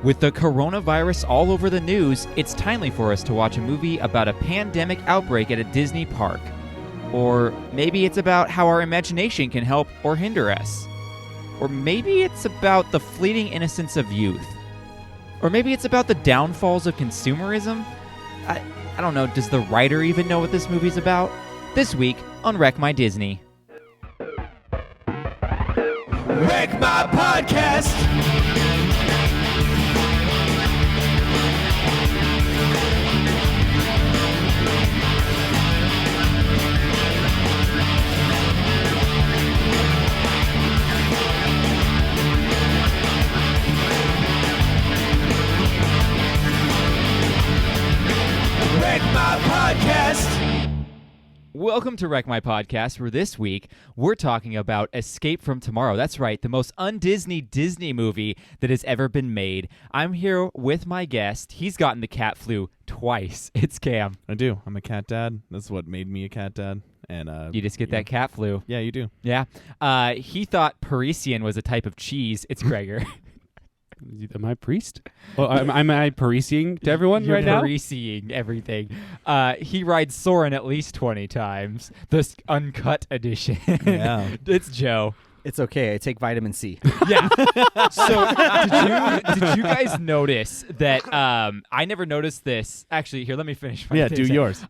With the coronavirus all over the news, it's timely for us to watch a movie about a pandemic outbreak at a Disney park. Or maybe it's about how our imagination can help or hinder us. Or maybe it's about the fleeting innocence of youth. Or maybe it's about the downfalls of consumerism. I don't know, does the writer even know what this movie's about? This week on Wreck My Disney. Wreck My Podcast! Wreck My Podcast! Welcome to Wreck My Podcast, where this week we're talking about Escape from Tomorrow. That's right, the most un-Disney Disney movie that has ever been made. I'm here with my guest. He's gotten the cat flu twice. It's Cam. I do. I'm a cat dad. That's what made me a cat dad. And you just get that cat flu. Yeah, you do. Yeah. He thought Parisian was a type of cheese. It's Gregor. Am I priest? Well, am I Parisiing to everyone You're right now? Parisiing everything. He rides Soren at least 20 times. This uncut edition. Yeah. It's Joe. It's okay. I take vitamin C. Yeah. So did you guys notice that I never noticed this. Actually, here, let me finish my Yeah, do yours.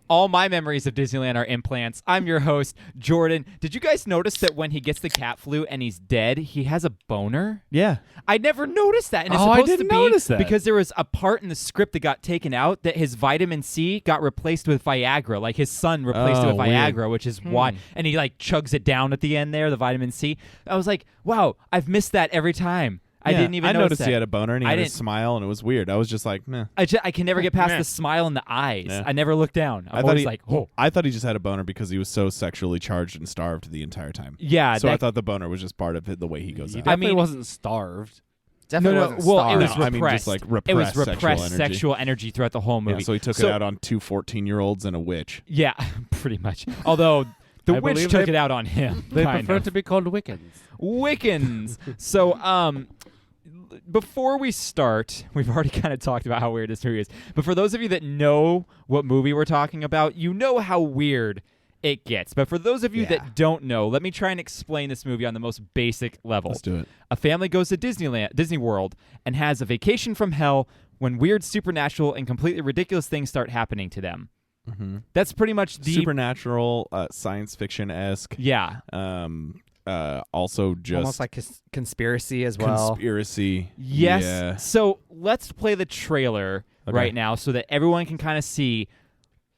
All my memories of Disneyland are implants. I'm your host, Jordan. Did you guys notice that when he gets the cat flu and he's dead, he has a boner? Yeah. I never noticed that. And it's Oh, I supposed didn't to be notice that. because there was a part in the script that got taken out that his vitamin C got replaced with Viagra. Like his son replaced it with Viagra, weird. which is why. And he like chugs it down at the end there, the vitamin C. I was like, wow, I've missed that every time. I Yeah, didn't even I notice noticed that. he had a boner and he I had a didn't- smile and it was weird. I was just like, meh. I can never get past the smile in the eyes. Yeah. I never look down. I'm I thought always he, like, oh. I thought he just had a boner because he was so sexually charged and starved the entire time. Yeah. So I that- thought the boner was just part of it, the way he goes He out. definitely mean- wasn't starved. Definitely no, wasn't well, starved. it was No, I repressed. mean just like it was repressed repressed sexual energy. throughout the whole movie. Yeah, so he took it out on two 14-year-olds and a witch. Yeah, pretty much. Although the I witch believe took they- it out on him. They kind prefer of. to be called Wiccans. Wiccans. So, before we start, we've already kind of talked about how weird this movie is. But for those of you that know what movie we're talking about, you know how weird it gets. But for those of you that don't know, let me try and explain this movie on the most basic level. Let's do it. A family goes to Disney World and has a vacation from hell when weird, supernatural, and completely ridiculous things start happening to them. Mm-hmm. That's pretty much the Supernatural, science fiction-esque. Yeah. Also just Almost like conspiracy as well. conspiracy. Yes. Yeah. So let's play the trailer Okay. right now so that everyone can kind of see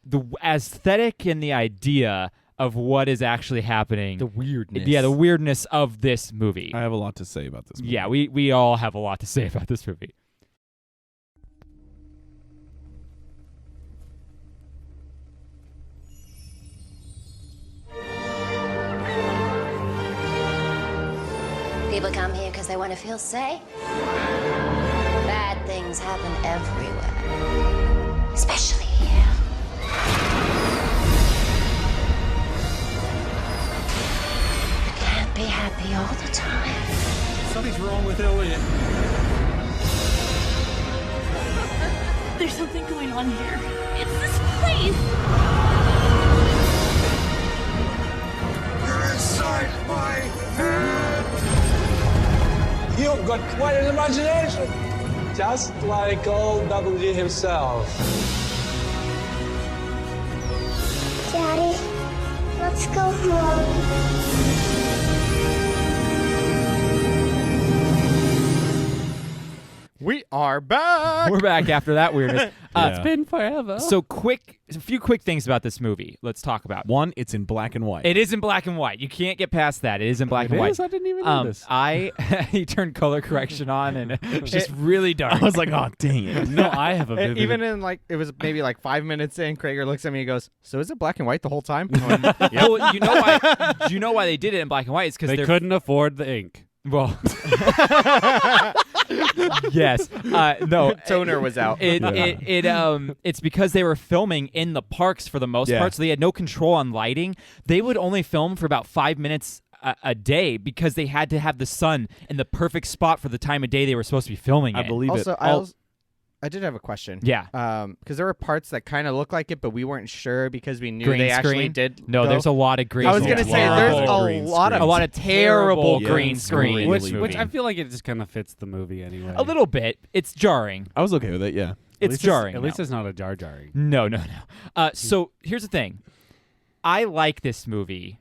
the aesthetic and the idea of what is actually happening. The weirdness. Yeah, the weirdness of this movie. I have a lot to say about this movie. Yeah, we all have a lot to say about this movie. People come here because they want to feel safe. Bad things happen everywhere, especially here. You can't be happy all the time. Something's wrong with Elliot. There's something going on here. It's this place. You're inside my head. You've got quite an imagination. Just like old WG himself. Daddy, let's go home. We are back. We're back after that weirdness. It's been forever. So a few quick things about this movie. Let's talk about. One, it's in black and white. It is in black and white. You can't get past that. It is in black It and white. is? I didn't even notice. He turned color correction on, and it was just really dark. I was like, oh, dang it. No, I have a vivid. Even in it was maybe like 5 minutes in, Krager looks at me and goes, "So is it black and white the whole time?" Well, you know why? Do you know why they did it in black and white? It's because they couldn't afford the ink. Well, yes. No. Toner was out. It's because they were filming in the parks for the most Yeah. part, so they had no control on lighting. They would only film for about 5 minutes a day because they had to have the sun in the perfect spot for the time of day they were supposed to be filming I it. believe Also, it. I did have a question. Yeah. Because there were parts that kind of looked like it, but we weren't sure because we knew Green they actually screen? did. No, go. there's a lot of green I was screen. gonna say Yeah. there's Terrible a green lot of a lot of terrible Yeah. green It's screen. in really this Which movie. I feel like it just kind of fits the movie anyway. A little bit. It's jarring. I was okay with it. Yeah. It's jarring. At least no. it's not a jarring. No. So here's the thing. I like this movie,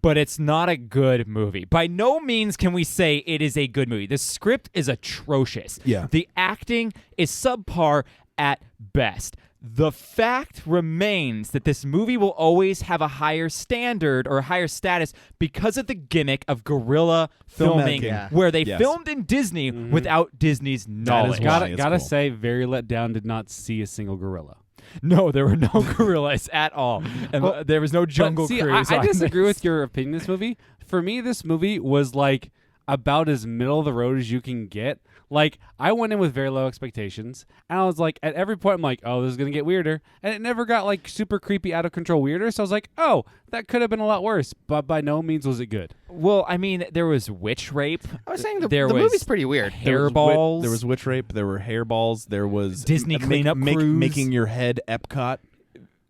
but it's not a good movie. By no means can we say it is a good movie. The script is atrocious. Yeah. The acting is subpar at best. The fact remains that this movie will always have a higher standard or a higher status because of the gimmick of guerrilla filming, Filmmaking. where they Yes. filmed in Disney without Disney's knowledge. why it's Gotta cool. say, very let down. Did not see a single gorilla. No, there were no gorillas at all. And there was no jungle But see, cruise. I on disagree this. with your opinion. This movie, for me, this movie was like about as middle of the road as you can get. Like, I went in with very low expectations, and I was like, at every point, I'm like, oh, this is gonna get weirder, and it never got like super creepy, out of control weirder. So I was like, oh, that could have been a lot worse, but by no means was it good. Well, I mean, there was witch rape. I was saying the There was movie's pretty weird. Hairballs. There was witch rape. There were hairballs. There was Disney cleanup cruise. making your head Epcot.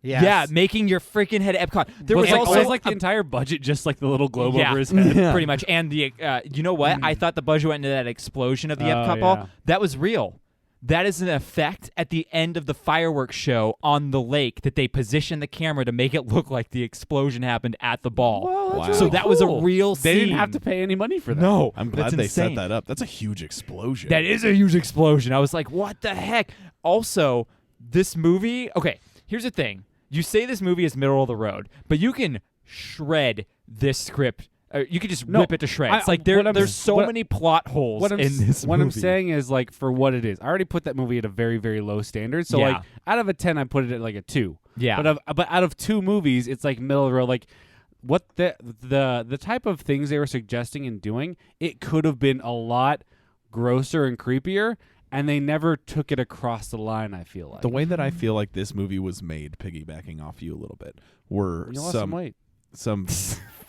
Yes. Yeah, making your freaking head Epcot. There was like, also was like the entire budget just like the little globe yeah, over his head. Yeah. pretty much. And the you know what? I thought the budget went into that explosion of the Epcot ball. yeah. That was real. That is an effect at the end of the fireworks show on the lake that they positioned the camera to make it look like the explosion happened at the ball. Wow. So that was a Cool. real They scene. didn't have to pay any money for that. No, I'm glad that's they insane. set that up. That's a huge explosion. That is a huge explosion. I was like, what the heck? Also, this movie, okay, here's the thing. You say this movie is middle of the road, but you can shred this script. You can just rip it to shreds. I- Like what I'm- there's so what- many plot holes What I'm, in this what movie. I'm saying is, like, for what it is, I already put that movie at a very, very low standard. So, Yeah. like, out of a 10, I put it at like a 2. Yeah. But out of 2 movies, it's like middle of the road. Like, what the type of things they were suggesting and doing, it could have been a lot grosser and creepier, and they never took it across the line. I feel like The way that I feel like this movie was made, piggybacking off you a little bit, were you lost some weight. some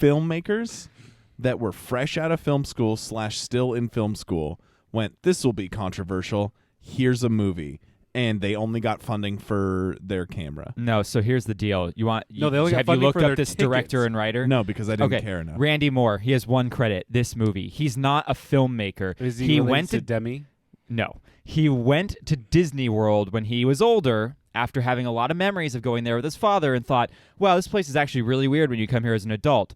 filmmakers that were fresh out of film school / still in film school went, this will be controversial. Here's a movie. And they only got funding for their camera. No, so here's the deal. You want No, they only got have you funding looked for up their this director tickets. and writer? No, because I didn't Okay, care enough. Randy Moore. He has one credit. This movie. He's not a filmmaker. Is he related went to Demi? No. He went to Disney World when he was older after having a lot of memories of going there with his father and thought, wow, this place is actually really weird when you come here as an adult.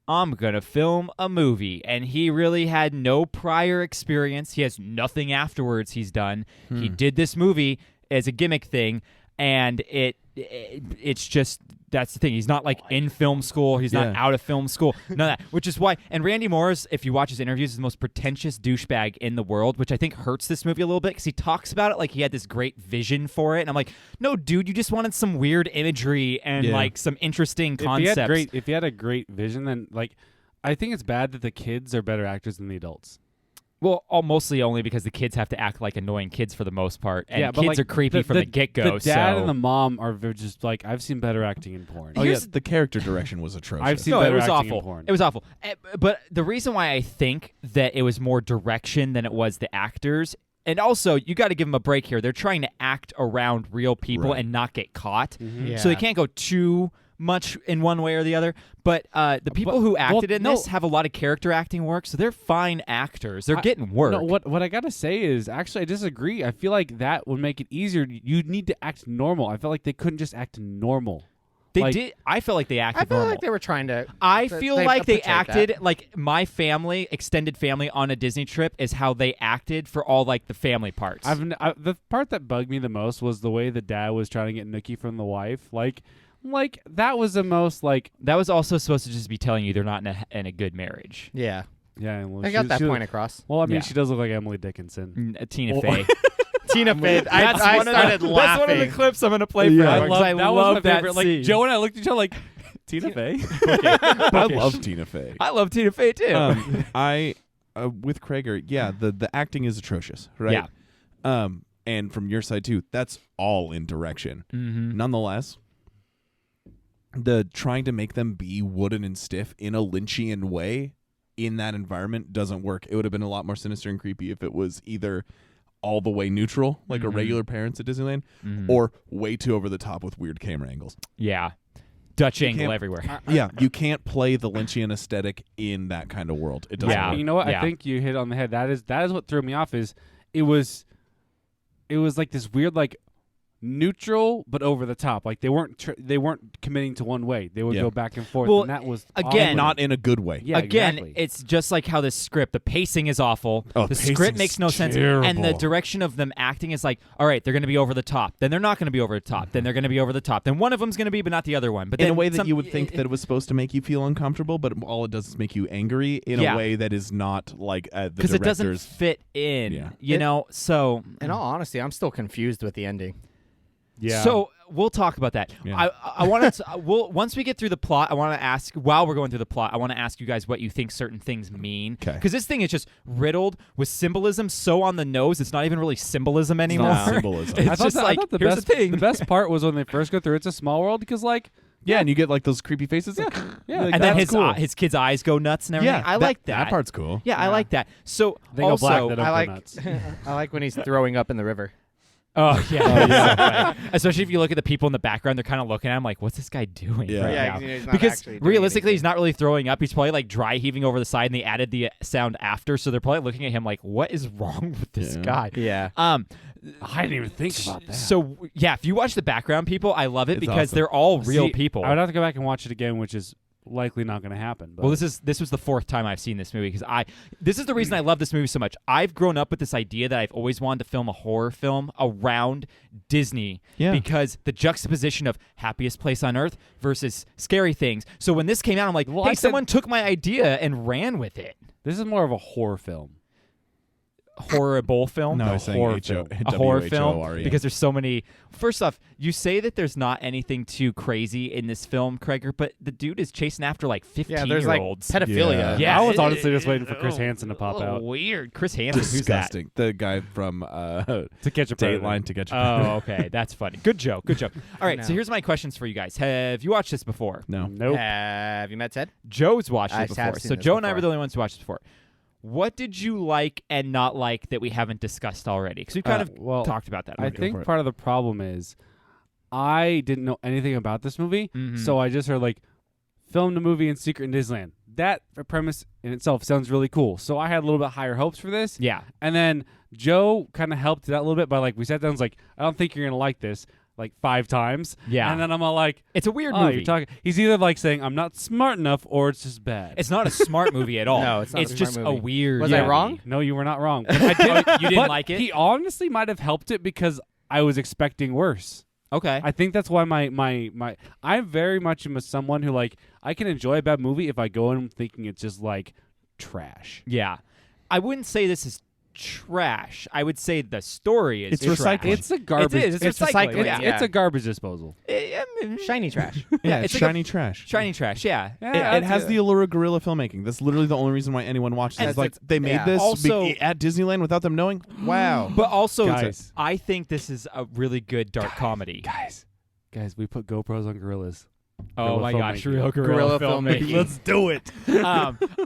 I'm going to film a movie. And he really had no prior experience. He has nothing afterwards he's done. He did this movie as a gimmick thing, and it's just, that's the thing. He's not like in film school. He's not Yeah. out of film school. None of that. Which is why, and Randy Moore's, if you watch his interviews, is the most pretentious douchebag in the world, which I think hurts this movie a little bit because he talks about it like he had this great vision for it. And I'm like, no, dude, you just wanted some weird imagery and Yeah. like some interesting concepts. If you had a great vision, then like, I think it's bad that the kids are better actors than the adults. Well, mostly only because the kids have to act like annoying kids for the most part, and Yeah, but, kids like, are creepy from the get-go. The dad so. and the mom are just like, I've seen better acting in porn. Oh, yeah, Here's- the character direction was atrocious. I've seen No, it better was acting in awful. porn. It was awful. But the reason why I think that it was more direction than it was the actors, and also you got to give them a break here. They're trying to act around real people Right. and not get caught, Yeah. so they can't go too much in one way or the other. But the people who acted in this have a lot of character acting work, so they're fine actors. They're getting work. No, what I gotta say is, actually, I disagree. I feel like that would make it easier. You need to act normal. I felt like they couldn't just act normal. They like- did. I felt like they acted I feel normal. like they were trying to. I th- feel they like they portrayed acted that. like my family, extended family on a Disney trip is how they acted for all like the family parts. The part that bugged me the most was the way the dad was trying to get nookie from the wife. Like that was the most like. that was also supposed to just be telling you they're not in a good marriage. Yeah, Yeah, well, I got that point across. Well, I mean, Yeah. she does look like Emily Dickinson. Tina Oh. Fey. Tina Fey. I That's one of started the, laughing. That's one of the clips I'm gonna play for Yeah. everyone, 'cause I that was love my that favorite. scene. Like Joe and I looked at each other like Tina Fey. I love Tina Fey. I love Tina Fey too. I with Krager, yeah, the acting is atrocious, right? Yeah. And from your side too, that's all in direction. Mm-hmm. Nonetheless, the trying to make them be wooden and stiff in a Lynchian way in that environment doesn't work. It would have been a lot more sinister and creepy if it was either all the way neutral, like a regular parents at Disneyland, or way too over the top with weird camera angles. Yeah. Dutch angle everywhere. Yeah, you can't play the Lynchian aesthetic in that kind of world. It doesn't Yeah. work. You know what? Yeah. I think you hit on the head. That is what threw me off. Is it was like this weird like neutral but over the top. Like they weren't committing to one way. They would go back and forth. Well, and that was again, not in a good way. Yeah, Again, exactly. it's just like how this script, the pacing is awful. Oh, the pacing's script makes no sense. terrible. And the direction of them acting is like, all right, they're going to be over the top. Then they're not going to be over the top. Then they're going to be over the top. Then one of them's going to be, but not the other one. But In then a way that you would think that it was supposed to make you feel uncomfortable, but all it does is make you angry in a way that is not like the because director's. it doesn't fit in. Yeah. You know, so In all honesty, I'm still confused with the ending. yeah. So we'll talk about that. Yeah. I want to. Once we get through the plot, I want to ask. While we're going through the plot, I want to ask you guys what you think certain things mean. 'Kay. Because this thing is just riddled with symbolism, so on the nose. It's not even really symbolism anymore. not symbolism. It's I thought just like the here's best the thing. the best part was when they first go through It's a Small World because like Yeah, and you get like those creepy faces. Like, yeah. like, and then that's his cool. his kid's eyes go nuts and everything. Yeah, I like that. That part's cool. Yeah, I like that. So they go also, black. They don't I go like nuts. I like when he's throwing up in the river. Oh yeah, right. Especially if you look at the people in the background, they're kind of looking at him like, "What's this guy doing?" Yeah. right Yeah, now? 'cause, he's not Because actually doing realistically, anything. he's not really throwing up. He's probably like dry heaving over the side, and they added the sound after, so they're probably looking at him like, "What is wrong with this guy?" Yeah. I didn't even think about that. So yeah, if you watch the background people, I love it It's because awesome. they're all real See, people. I would have to go back and watch it again, which is likely not going to happen. But Well, this was the fourth time I've seen this movie because this is the reason I love this movie so much. I've grown up with this idea that I've always wanted to film a horror film around Disney because the juxtaposition of happiest place on earth versus scary things. So when this came out, I'm like, Well, hey, I said- someone took my idea and ran with it. this is more of a horror film. Horrible film? No, I was saying horror H-O- film. A horror film W-H-O-R-E. because there's so many. First off, you say that there's not anything too crazy in this film, Krager, but the dude is chasing after like 15 There's like year olds. pedophilia. Yeah, I was honestly just waiting for Chris Hansen to pop out. Weird. Chris Hansen, who's that? disgusting. The guy from To catch a predator. Dateline to catch a Oh, predator. okay. That's funny. Good joke. Good joke. All right. No. So here's my questions for you guys. Have you watched this before? No. Nope. Have you met Ted? Joe's watched I it before. have seen So this Joe and I before. were the only ones who watched it before. What did you like and not like that we haven't discussed already? Because we kind of well, talked about that I already. think for it. part of the problem is I didn't know anything about this movie, so I just heard like filmed a movie in secret in Disneyland. That premise in itself sounds really cool. So I had a little bit higher hopes for this. Yeah. And then Joe kind of helped it out a little bit by like we sat down and was like, I don't think you're gonna like this like 5 times. Yeah. And then I'm all like, It's a weird oh, movie. you're talking. He's either like saying I'm not smart enough or it's just bad. It's not a smart movie at all. No, it's not a It's smart just movie. a weird. Was I movie. wrong? No, you were not wrong. But I did, You didn't but like it? He honestly might have helped it because I was expecting worse. Okay. I think that's why my I'm very much someone who like I can enjoy a bad movie if I go in thinking it's just like trash. Yeah. I wouldn't say this is trash. I would say the story is It's trash. recycling. It's a garbage. It is. It's recycling, recycling. yeah. It's a garbage disposal. Shiny trash. Yeah, it's it's like a- shiny trash. Shiny trash, yeah. It has the allure of guerrilla filmmaking. That's literally the only reason why anyone watches it. And It's like they made yeah. this Also- at Disneyland without them knowing. Wow. But also, Guys. I think this is a really good dark comedy. Guys, we put GoPros on gorillas. Oh Guerrilla my gosh, filmmaking. real guerrilla filmmaking. Let's do it.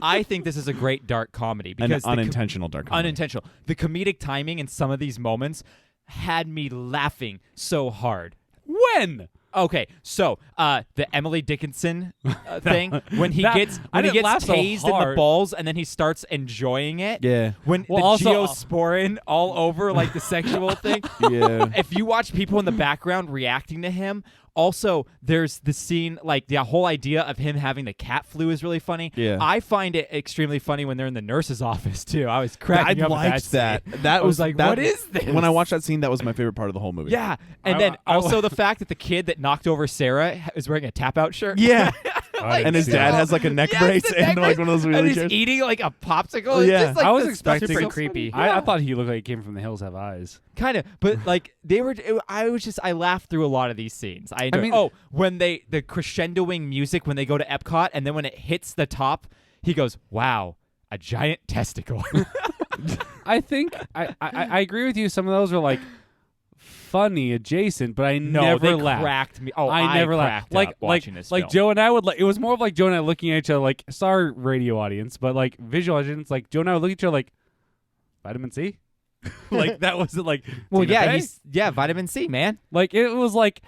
I think this is a great dark comedy An because unintentional dark comedy. unintentional. The comedic timing in some of these moments had me laughing so hard. When? Okay, so the Emily Dickinson thing when he That- gets I when he didn't gets laugh so tased in the hard. balls and then he starts enjoying it. Yeah. When Well, the also- geosporin all over like the sexual thing. Yeah. If you watch people in the background reacting to him, also there's the scene, like the whole idea of him having the cat flu is really funny. Yeah. I find it extremely funny when they're in the nurse's office too. I was cracking I up liked at that. scene. That I was like, that- what is this? When I watched that scene, that was my favorite part of the whole movie. Yeah, and I- then I- also the fact that the kid that knocked over Sarah is wearing a tap-out shirt. Yeah. Like, And his dad has like a neck Yes, brace the and neck like brace, one of those and he's wheelchairs. eating like a popsicle. It's Yeah. just, like, I was the stuff expecting super creepy. I thought he looked like he came from the hills have eyes. Kind of, but like they were. I laughed through a lot of these scenes. I enjoyed. mean- when the crescendoing music when they go to Epcot and then when it hits the top, he goes, "Wow, a giant testicle." I think I agree with you. Some of those are like funny adjacent, but I No, never they laughed. cracked me. Oh, I never laughed. Like watching this film. Joe and I would it was more of like Joe and I looking at each other like, sorry radio audience, but like visual audience, like Joe and I would look at each other like, vitamin C? Like that wasn't like Well, Tina yeah, Fey? vitamin C, man. Like it was like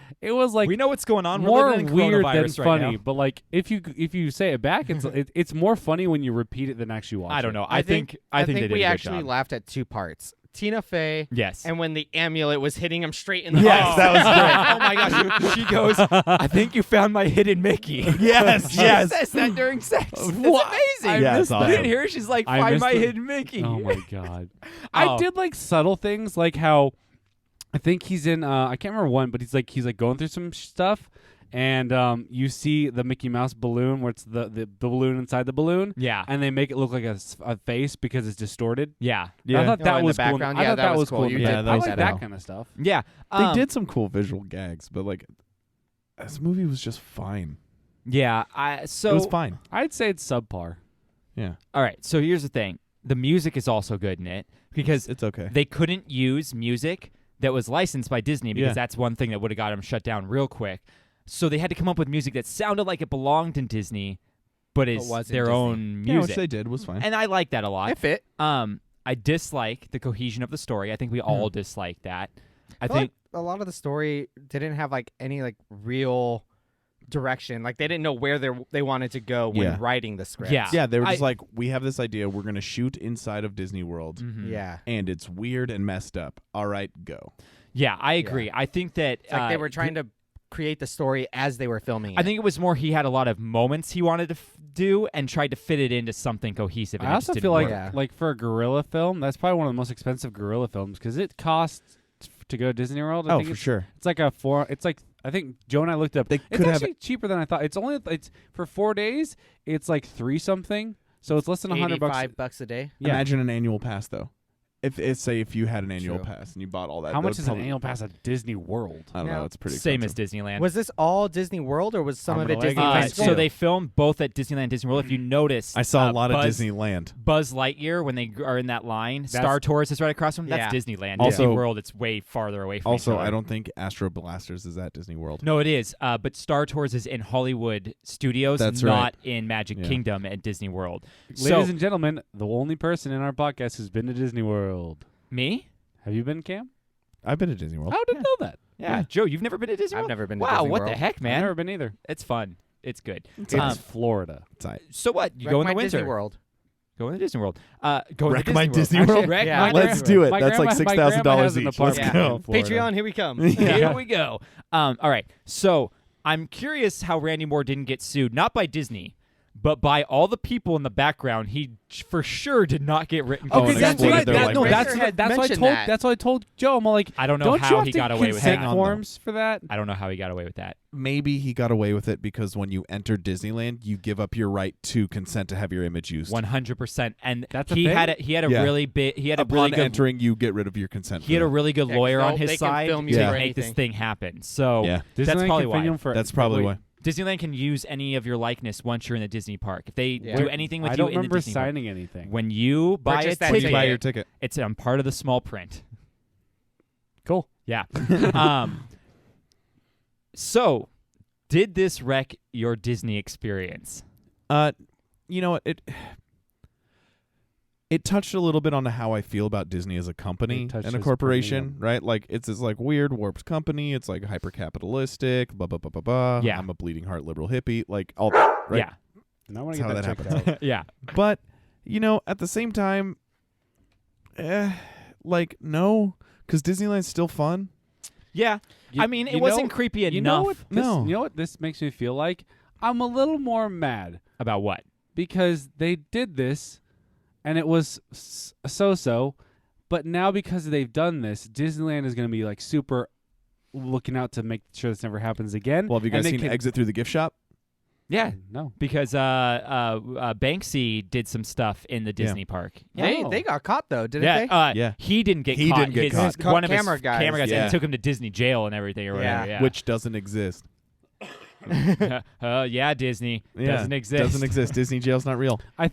We know what's going on. We're more living in weird than coronavirus right funny. now. But like if you say it back, it's more funny when you repeat it than actually watch. I don't it. know. I think they did a we good actually job. laughed at two parts. Tina Fey. Yes. And when the amulet was hitting him straight in the Yes, eye. that was great. Oh my gosh. She goes, I think you found my hidden Mickey. Yes, She says that during sex. It's amazing. Yeah, it's You awesome. didn't hear her? She's like, I find missed my it. hidden Mickey. Oh my god. I did like subtle things like how I think he's in I can't remember one, but he's like going through some stuff and you see the Mickey Mouse balloon where it's the balloon inside the balloon. Yeah. And they make it look like a face because it's distorted. Yeah. I thought Oh, that in was the cool. background? I Yeah, thought that was was cool. cool. You did I point like that that out. kind of stuff. Yeah. They did some cool visual gags, but like this movie was just fine. Yeah. It was fine. I'd say it's subpar. Yeah, All right. So here's the thing. The music is also good in it because it's okay. they couldn't use music that was licensed by Disney because Yeah. that's one thing that would have got them shut down real quick. So they had to come up with music that sounded like it belonged in Disney, but is wasn't their Disney. own Yeah, music. which they did was fine. And I like that a lot. It fit. I dislike the cohesion of the story. I think we all dislike that. I feel think like a lot of the story didn't have like any like real direction. Like they didn't know where they wanted to go when Yeah. writing the script. Yeah. Yeah, they were just like, we have this idea. We're going to shoot inside of Disney World, Mhm. Yeah. and it's weird and messed up. All right, go. Yeah, I agree. I think that It's like they were trying to create the story as they were filming it. I think it was more he had a lot of moments he wanted to do and tried to fit it into something cohesive. And I it also just feel didn't like work. Yeah. like for a gorilla film, that's probably one of the most expensive gorilla films because it costs to go to Disney World. I Oh, think for it's, sure. It's like it's like I think Joe and I looked up. They It's could have actually cheaper than I thought. It's for 4 days. It's like 3 something. So it's less than $100. $85 a day. Yeah. Imagine an annual pass though. If you had an annual True. pass and you bought all that, How that much would is probably- an annual pass at Disney World? I don't know. Now, It's pretty Same as expensive. Disneyland. Was this all Disney World or was some I'm of it gonna Disney? let you High guys School? So they filmed both at Disneyland and Disney World. If you notice, I saw a lot Buzz, of Disneyland. Buzz Lightyear when they are in that line. That's- Star Tours is right across from them. That's Yeah. Disneyland. Also- Disney World, it's way farther away from Also, each other. I don't think Astro Blasters is at Disney World. No, it is. But Star Tours is in Hollywood Studios, That's not right. in Magic Yeah. Kingdom at Disney World. Ladies and gentlemen, the only person in our podcast who's been to Disney World. Me? Have you been, Cam? I've been to Disney World. I didn't know that. Yeah. Joe, you've never been to Disney I've World? never been to Wow, Disney what World. the heck, I've man? never been either. It's fun. It's good. It's Um, Florida. It's all right. So what? You Wreck go in my the winter. Disney World. Go in the Disney World. Go Wreck in my the Disney Actually, World? wreck Yeah. my Let's grandma- do it. My That's like grandma- my grandma $6,000 has an each. Let's apartment go. in Florida. Patreon, here we come. Here we go. All right. So I'm curious how Randy Moore didn't get sued, not by Disney, but by all the people in the background. He for sure did not get written. Oh, consent that's decree. what I- that- no, that's what I told- That's what I told Joe. I'm like, I don't know don't how you have he to got away with consent that. forms for that? I don't know how he got away with that. Maybe he got away with it because when you enter Disneyland, you give up your right to consent to have your image used. 100%. And That's a he thing? had he had a Yeah. really big he had a Upon really good entering, you get rid of your consent. he had for a that. really good Yeah, 'cause lawyer on they'll- his they can side film to you for make this anything. thing happen. So Yeah. that's Disneyland probably can film why. you for- That's probably wait, why. Disneyland can use any of your likeness once you're in the Disney park. If they Yeah. do anything with I you don't in the remember Disney park, signing anything. when you buy Purchase a that When you ticket, buy ticket. your ticket. it's part of the small print. Cool. Yeah. So, did this wreck your Disney experience? You know what? It touched a little bit on how I feel about Disney as a company It touched and a his corporation, premium. right? Like it's this like weird warped company. It's like hyper capitalistic. Blah blah blah blah blah. Yeah. I'm a bleeding heart liberal hippie. Like all that, right? Yeah. Now I want That's to how get that that checked out. Yeah. But you know, at the same time, like no, because Disneyland's still fun. Yeah. You- I mean, it you wasn't know- creepy enough. You know what? No. You know what this makes me feel like? I'm a little more mad About what? because they did this, and it was so-so. But now because they've done this, Disneyland is going to be like super looking out to make sure this never happens again. Well, have you And guys they seen can- Exit Through the Gift Shop? Yeah. No. Because Banksy did some stuff in the Disney park. Yeah. They got caught though, didn't Yeah, they? Yeah. He didn't get He caught. didn't get His- caught. One of Camera his guys. camera guys Yeah. and took him to Disney jail and everything or whatever. Yeah. Which doesn't exist. Yeah, Disney Yeah. doesn't exist. Doesn't exist. Disney jail's not real. I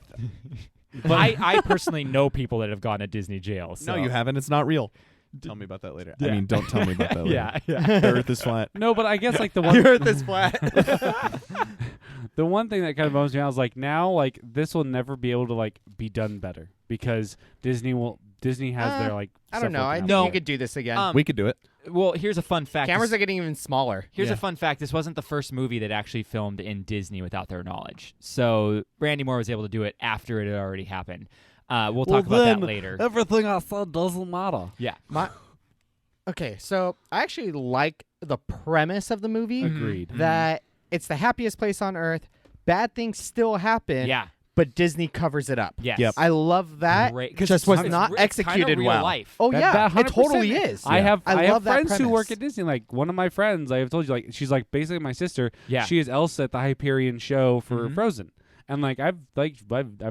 personally know people that have gone to Disney jail. So. No, you haven't. It's not real. Tell me about that later. Yeah. I mean, don't tell me about that later. yeah. The Earth is flat. No, but I guess like the one The Earth is flat. the one thing that kind of bums me out is like now like this will never be able to like be done better because Disney has their like. I don't know. I think No. you could do this again. We could do it. Well, here's a fun fact. Cameras are getting even smaller. Here's Yeah. a fun fact. This wasn't the first movie that actually filmed in Disney without their knowledge. So Randy Moore was able to do it after it had already happened. We'll talk about that later. Everything I said doesn't matter. Yeah. Okay, so I actually like the premise of the movie. Agreed. That it's the happiest place on earth. Bad things still happen. Yeah. But Disney covers it up. Yes. Yep. I love that. Great. 'Cause Just it's- was not it's kinda executed real well. life. Oh That yeah, it 100% totally is. I have I love that friends who work premise. at Disney. Like one of my friends, I have told you, like she's like basically my sister. Yeah. She is Elsa at the Hyperion show for Mhm. Frozen, and like I've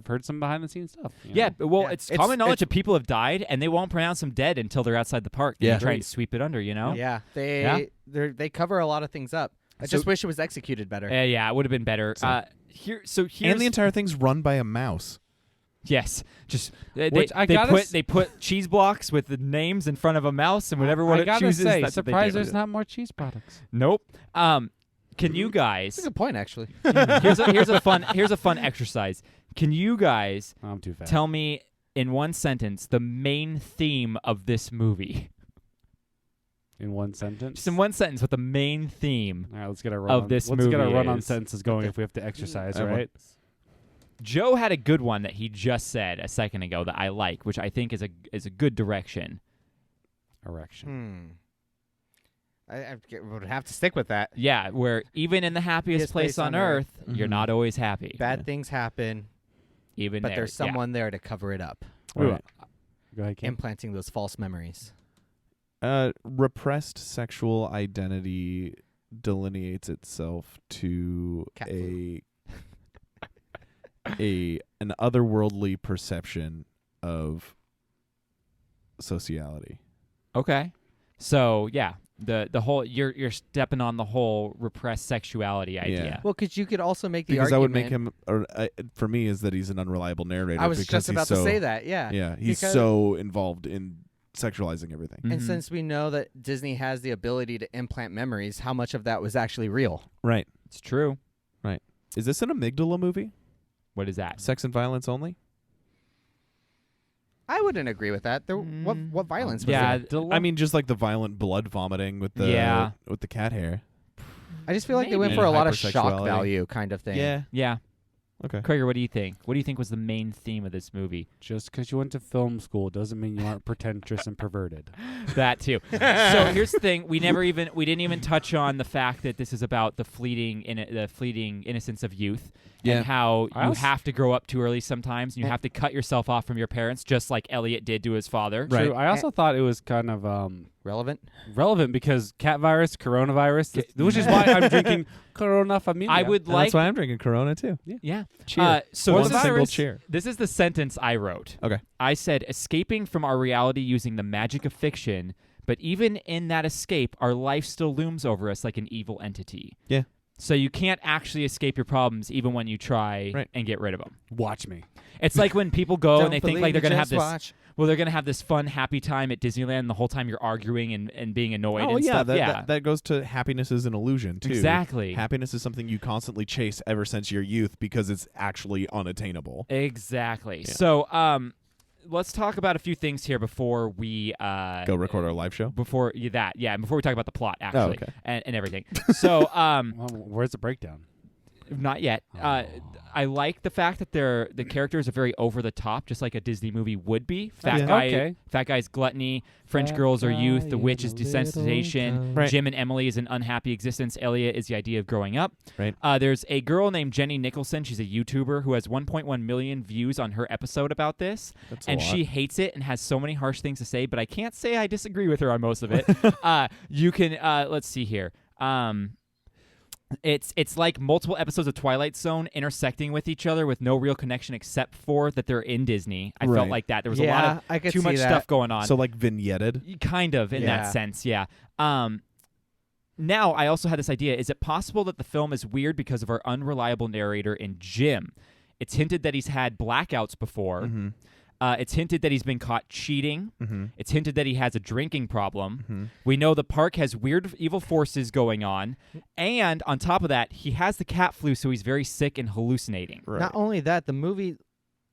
heard some behind the scenes stuff. you Yeah, know? well, Yeah. it's It's- common knowledge it's- that people have died, and they won't pronounce them dead until they're outside the park. Yeah. And try and Right. sweep it under, you know? Yeah, Yeah. they cover a lot of things up. I So- just wish it was executed better. Yeah, it would have been better. Here's And the entire thing's run by a mouse. yes, just they Which I gotta they put cheese blocks with the names in front of a mouse, and whatever one I it gotta chooses. say, that's what they surprised do. there's not more cheese products. Nope. Can you That's guys? a good point, actually. here's a fun exercise. Can you guys I'm too fast. tell me in one sentence the main theme of this movie? in one sentence. Just in one sentence, what the main theme All right, let's get a run of on, this let's get a movie run on is. sentences going if we have to exercise, I want- right? Joe had a good one that he just said a second ago that I like, which I think is a good direction. Erection. I would have to stick with that. Yeah, where even in the happiest Happiest place on earth, you're Mhm. not always happy. Bad things happen, Even but there, there's someone there to cover it up, Ooh, Right. Go ahead, Cam. implanting those false memories. Repressed sexual identity delineates itself to Cat an otherworldly perception of sociality. Okay. So yeah, the whole you're stepping on the whole repressed sexuality idea. Well, because you could also make the Because I would make argument. him, for me, is that he's an unreliable narrator. I was because just he's about so, to say that. Yeah. Yeah, he's Because- so involved in sexualizing everything. And Mhm. since we know that Disney has the ability to implant memories, how much of that was actually real? Right. It's true. Is this an amygdala movie? What is that? Sex and violence only? I wouldn't agree with that. What violence was Yeah, it? I mean, just like the violent blood vomiting with the with the cat hair. I just feel like they went maybe. for a lot of shock Hypersexuality. value kind of thing. Yeah. Okay. Krager, what do you think? What do you think was the main theme of this movie? Just because you went to film school doesn't mean you aren't pretentious and perverted. That too. So here's the thing: we didn't even touch on the fact that this is about the fleeting innocence of youth, Yeah. and how I you also- have to grow up too early sometimes, and you have to cut yourself off from your parents, just like Elliot did to his father. Right. True. I also thought it was kind of Relevant? relevant because cat virus, coronavirus, which is why I'm drinking Corona Familia. I would And like, that's why I'm drinking Corona too. yeah. Cheer. So One this is, single cheer. this is the sentence I wrote. Okay. I said, escaping from our reality using the magic of fiction, but even in that escape, our life still looms over us like an evil entity. Yeah. So you can't actually escape your problems even when you try Right. and get rid of them. watch me. It's like when people go Don't and they think believe like they're me, going to have just this watch. they're going to have this fun happy time at Disneyland, and the whole time you're arguing and being annoyed Oh and yeah, stuff. that goes to happiness is an illusion too. Exactly. Happiness is something you constantly chase ever since your youth because it's actually unattainable. Exactly. Yeah. So let's talk about a few things here before we Go record our live show. before we talk about the plot actually okay. and everything. So Well, where's the breakdown? not yet. I like the fact that the characters are very over the top, just like a Disney movie would be. Fat guy's gluttony. French Fat girls are youth. guy The witch is in a little desensitization. town. Right. Jim and Emily is an unhappy existence. Elliot is the idea of growing up. Right. There's a girl named Jenny Nicholson. She's a YouTuber who has 1.1 million views on her episode about this. That's a And lot. she hates it and has so many harsh things to say, but I can't say I disagree with her on most of it. You can let's see here. It's like multiple episodes of Twilight Zone intersecting with each other with no real connection except for that they're in Disney. I felt Right. like that. There was a lot I of could too see much that. stuff going on. So like vignetted. Kind of in Yeah. that sense, yeah. Now, I also had this idea. Is it possible that the film is weird because of our unreliable narrator in Jim? It's hinted that he's had blackouts before. Mm-hmm. It's hinted that he's been caught cheating. Mm-hmm. It's hinted that he has a drinking problem. We know the park has weird evil forces going on. And on top of that, he has the cat flu, so he's very sick and hallucinating. Right. Not only that, the movie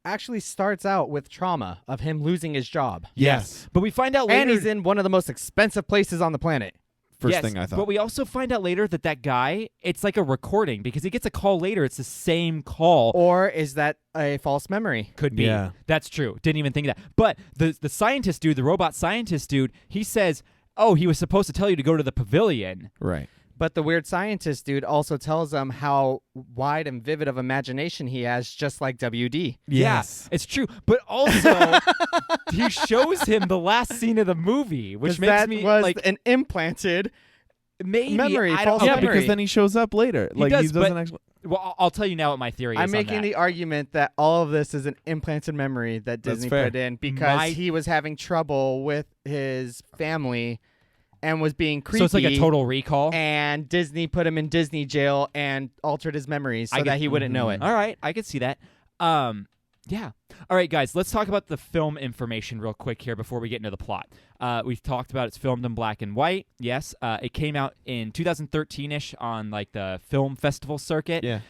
actually starts out with trauma of him losing his job. Yes. But we find out later... And he's in one of the most expensive places on the planet. First thing I thought. But we also find out later that guy, it's like a recording because he gets a call later. It's the same call. Or is that a false memory? Could be. Yeah. That's true. Didn't even think of that. But the scientist dude, the robot scientist dude, he says, oh, he was supposed to tell you to go to the pavilion. Right. But the weird scientist dude also tells him how wide and vivid of imagination he has, just like WD. Yes. Yeah, it's true. But also, he shows him the last scene of the movie, which makes that me was like an implanted maybe memory, I false don't, Yeah, memory. because then he shows up later. He Like does, he doesn't but- actually. Well, I'll tell you now what my theory is. I'm on making that. the argument that all of this is an implanted memory that That's Disney fair. put in because My- he was having trouble with his family and was being creepy. So it's like a total recall. And Disney put him in Disney jail and altered his memories so I get- that he wouldn't know it. All right, I could see that. Yeah. All right, guys, let's talk about the film information real quick here before we get into the plot. We've talked about it's filmed in black and white. Yes, it came out in 2013-ish on like the film festival circuit. Yeah.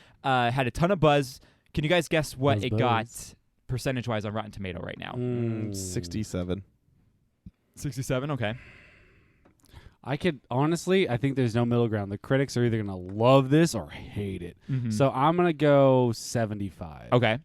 Had a ton of buzz. Can you guys guess what Buzz, it buzz. got percentage-wise on Rotten Tomato right now? 67. 67. Okay. I think there's no middle ground. The critics are either going to love this or hate it. So I'm going to go 75. Okay.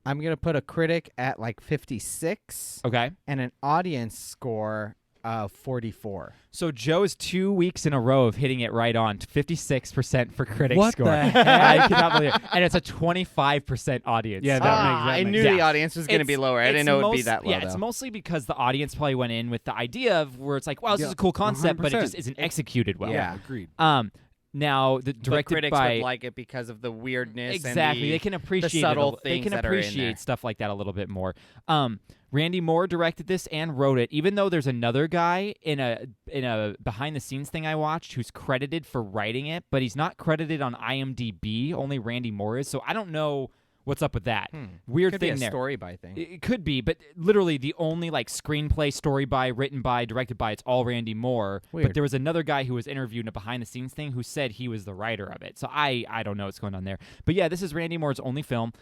I'm going to put a critic at like 56 Okay. and an audience score of 44. So Joe is 2 weeks in a row of hitting it right on 56% for critic What score. the heck? I cannot believe it. And it's a 25% audience. Yeah, score. I knew sense. the audience was going to be lower. I didn't know it would be that low. Yeah, it's though. mostly because the audience probably went in with the idea of where it's like, wow, this is a cool concept, but it 100%. just isn't executed well. Yeah. Agreed. Now, But directed critics by would like it because of the weirdness. exactly, And they can appreciate subtle it. They things can that are in there. appreciate stuff like that a little bit more. Randy Moore directed this and wrote it. Even though there's another guy in a behind the scenes thing I watched who's credited for writing it, but he's not credited on IMDb. Only Randy Moore is. So I don't know what's up with that. Weird Could thing be a there. story by thing. It could be, but literally the only like screenplay, story by, written by, directed by, it's all Randy Moore. But Weird. there was another guy who was interviewed in a behind the scenes thing who said he was the writer of it. So I don't know what's going on there. But yeah, this is Randy Moore's only film.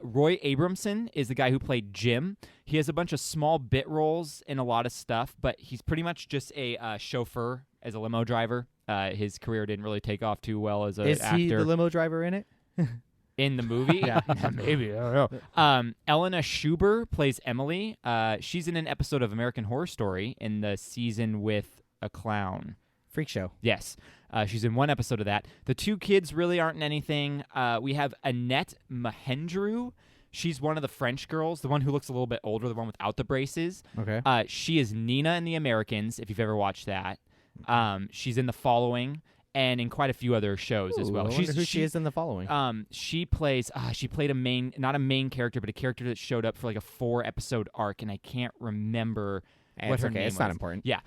Roy Abramson is the guy who played Jim. He has a bunch of small bit roles in a lot of stuff, but he's pretty much just a chauffeur as a limo driver. His career didn't really take off too well as an Is actor. he the limo driver in it? In the movie? Yeah. Maybe. I don't know. Elena Schuber plays Emily. She's in an episode of American Horror Story in the season with a clown. Freak show. Yes. She's in one episode of that. The two kids really aren't in anything. We have Annette Mahendru. She's one of the French girls, the one who looks a little bit older, the one without the braces. Okay. She is Nina in The Americans, if you've ever watched that. She's in The Following and in quite a few other shows as well. I wonder who she is in The Following. She played not a main character, but a character that showed up for like a 4-episode arc, and I can't remember what It's her okay. name It's not was. important. Yeah,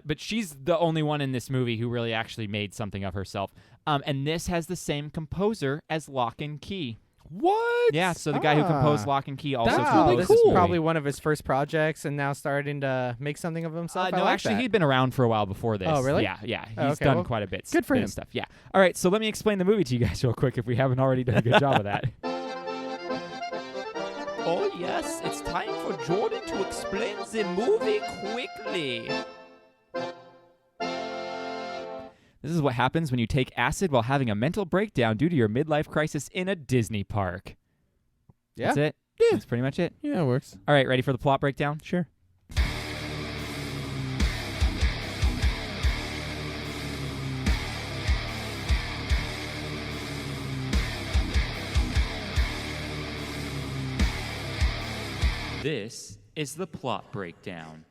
but she's the only one in this movie who really actually made something of herself. And this has the same composer as Lock and Key. What? Yeah, so the guy who composed Lock and Key also That's Wow, really composed this this is movie. probably one of his first projects, and now starting to make something of himself. I No, like actually, that. he'd been around for a while before this. Oh, really? Yeah. He's Oh, okay, done well, quite a bit. good for bit of him. stuff. Yeah. All right, so let me explain the movie to you guys real quick if we haven't already done a good job of that. Oh, yes, it's time for Jordan to explain the movie quickly. This is what happens when you take acid while having a mental breakdown due to your midlife crisis in a Disney park. Yeah. That's it? Yeah. That's pretty much it. Yeah, it works. All right, ready for the plot breakdown? Sure. This is the plot breakdown.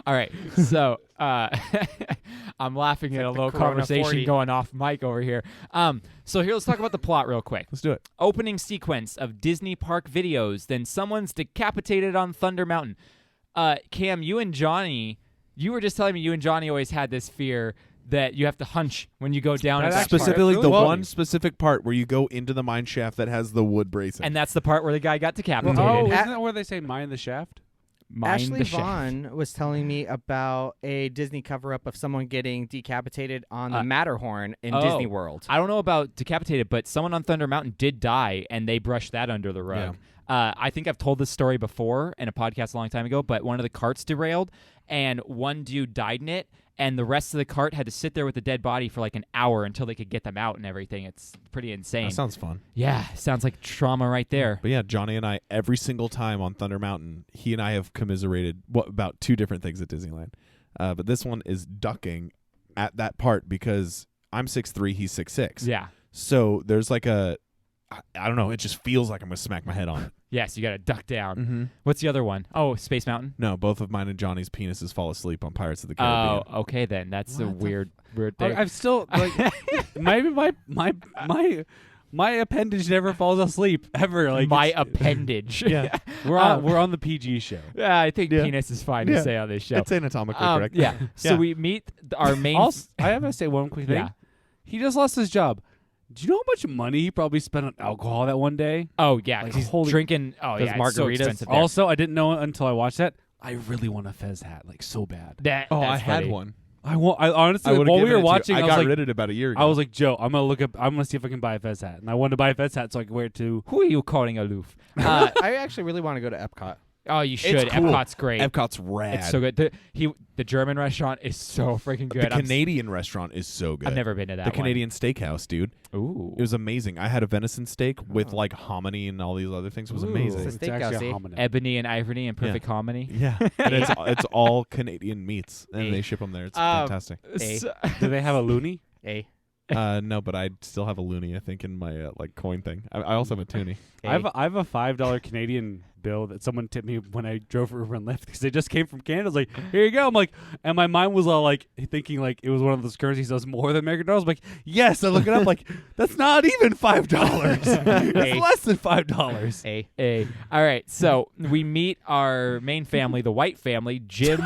All right, so I'm laughing at a the little Corona conversation 40. going off mic over here. So here, let's talk about the plot real quick. Let's do it. Opening sequence of Disney park videos, then someone's decapitated on Thunder Mountain. Cam, you and Johnny, you were just telling me you and Johnny always had this fear that you have to hunch when you go down. That into that actually- part. Specifically, really the funny. one specific part where you go into the mine shaft that has the wood bracing. And that's the part where the guy got decapitated. Oh, A- isn't that where they say mine the shaft? Mind Ashley the shaft. Vaughn was telling me about a Disney cover-up of someone getting decapitated on the Matterhorn in Disney World. I don't know about decapitated, but someone on Thunder Mountain did die, and they brushed that under the rug. I think I've told this story before in a podcast a long time ago, but one of the carts derailed, and one dude died in it, and the rest of the cart had to sit there with the dead body for like an hour until they could get them out and everything. It's pretty insane. That sounds fun. Yeah, sounds like trauma right there. But yeah, Johnny and I, every single time on Thunder Mountain, he and I have commiserated about 2 different things at Disneyland. But this one is ducking at that part because I'm 6'3", he's 6'6". Yeah. So there's like I don't know, it just feels like I'm going to smack my head on it. Yes, you got to duck down. Mm-hmm. What's the other one? Oh, Space Mountain? No, both of mine and Johnny's penises fall asleep on Pirates of the Caribbean. Oh, okay then. That's a What the weird thing. I'm still like maybe my appendage never falls asleep ever. Like my it's- appendage. Yeah. we're on the PG show. Yeah, I think Yeah. penis is fine Yeah. to say on this show. It's anatomically correct. Yeah. So Yeah. we meet our main. Also, I have to say one quick thing. Yeah. He just lost his job. Do you know how much money he probably spent on alcohol that one day? Oh yeah, Like, 'cause he's holy- drinking. Oh those yeah, it's so margaritas. expensive there. Also, I didn't know until I watched that. I really want a Fez hat, like so bad. That's I had funny. one. I honestly, would've while we given were it to you. watching, I I was got like, rid of it about a year ago. I was like, Joe, I'm gonna see if I can buy a Fez hat, and I wanted to buy a Fez hat so I could wear it to. Who are you calling aloof? I actually really want to go to Epcot. Oh, you should. It's cool. Epcot's great. Epcot's rad. It's so good. The German restaurant is so freaking good. The Canadian restaurant is so good. I've never been to that The one. Canadian steakhouse, dude. Ooh. It was amazing. I had a venison steak with like hominy and all these other things. It was amazing. It's a It's actually steakhouse, a eh? hominy. Ebony and Ivory and Perfect Harmony. Yeah, and it's all Canadian meats, and they ship them there. It's fantastic. So- Do they have a loony? Hey, No, but I still have a loony, I think, in my like coin thing. I also have a toonie. I have a $5 Canadian bill that someone tipped me when I drove for Uber and Lyft because they just came from Canada. I was like, here you go. I'm like, and my mind was all like thinking like it was one of those currencies that was more than American dollars. I'm like, yes. I look it up like that's not even $5. It's less than $5. hey. Hey. All right. So we meet our main family, the White family, Jim.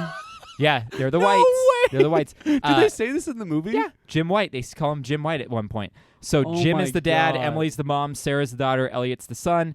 Yeah, they're the Whites. way. They're the Whites. Did they say this in the movie? Yeah, Jim White. They call him Jim White at one point. So Oh Jim my is the dad, God. Emily's the mom, Sarah's the daughter, Elliot's the son.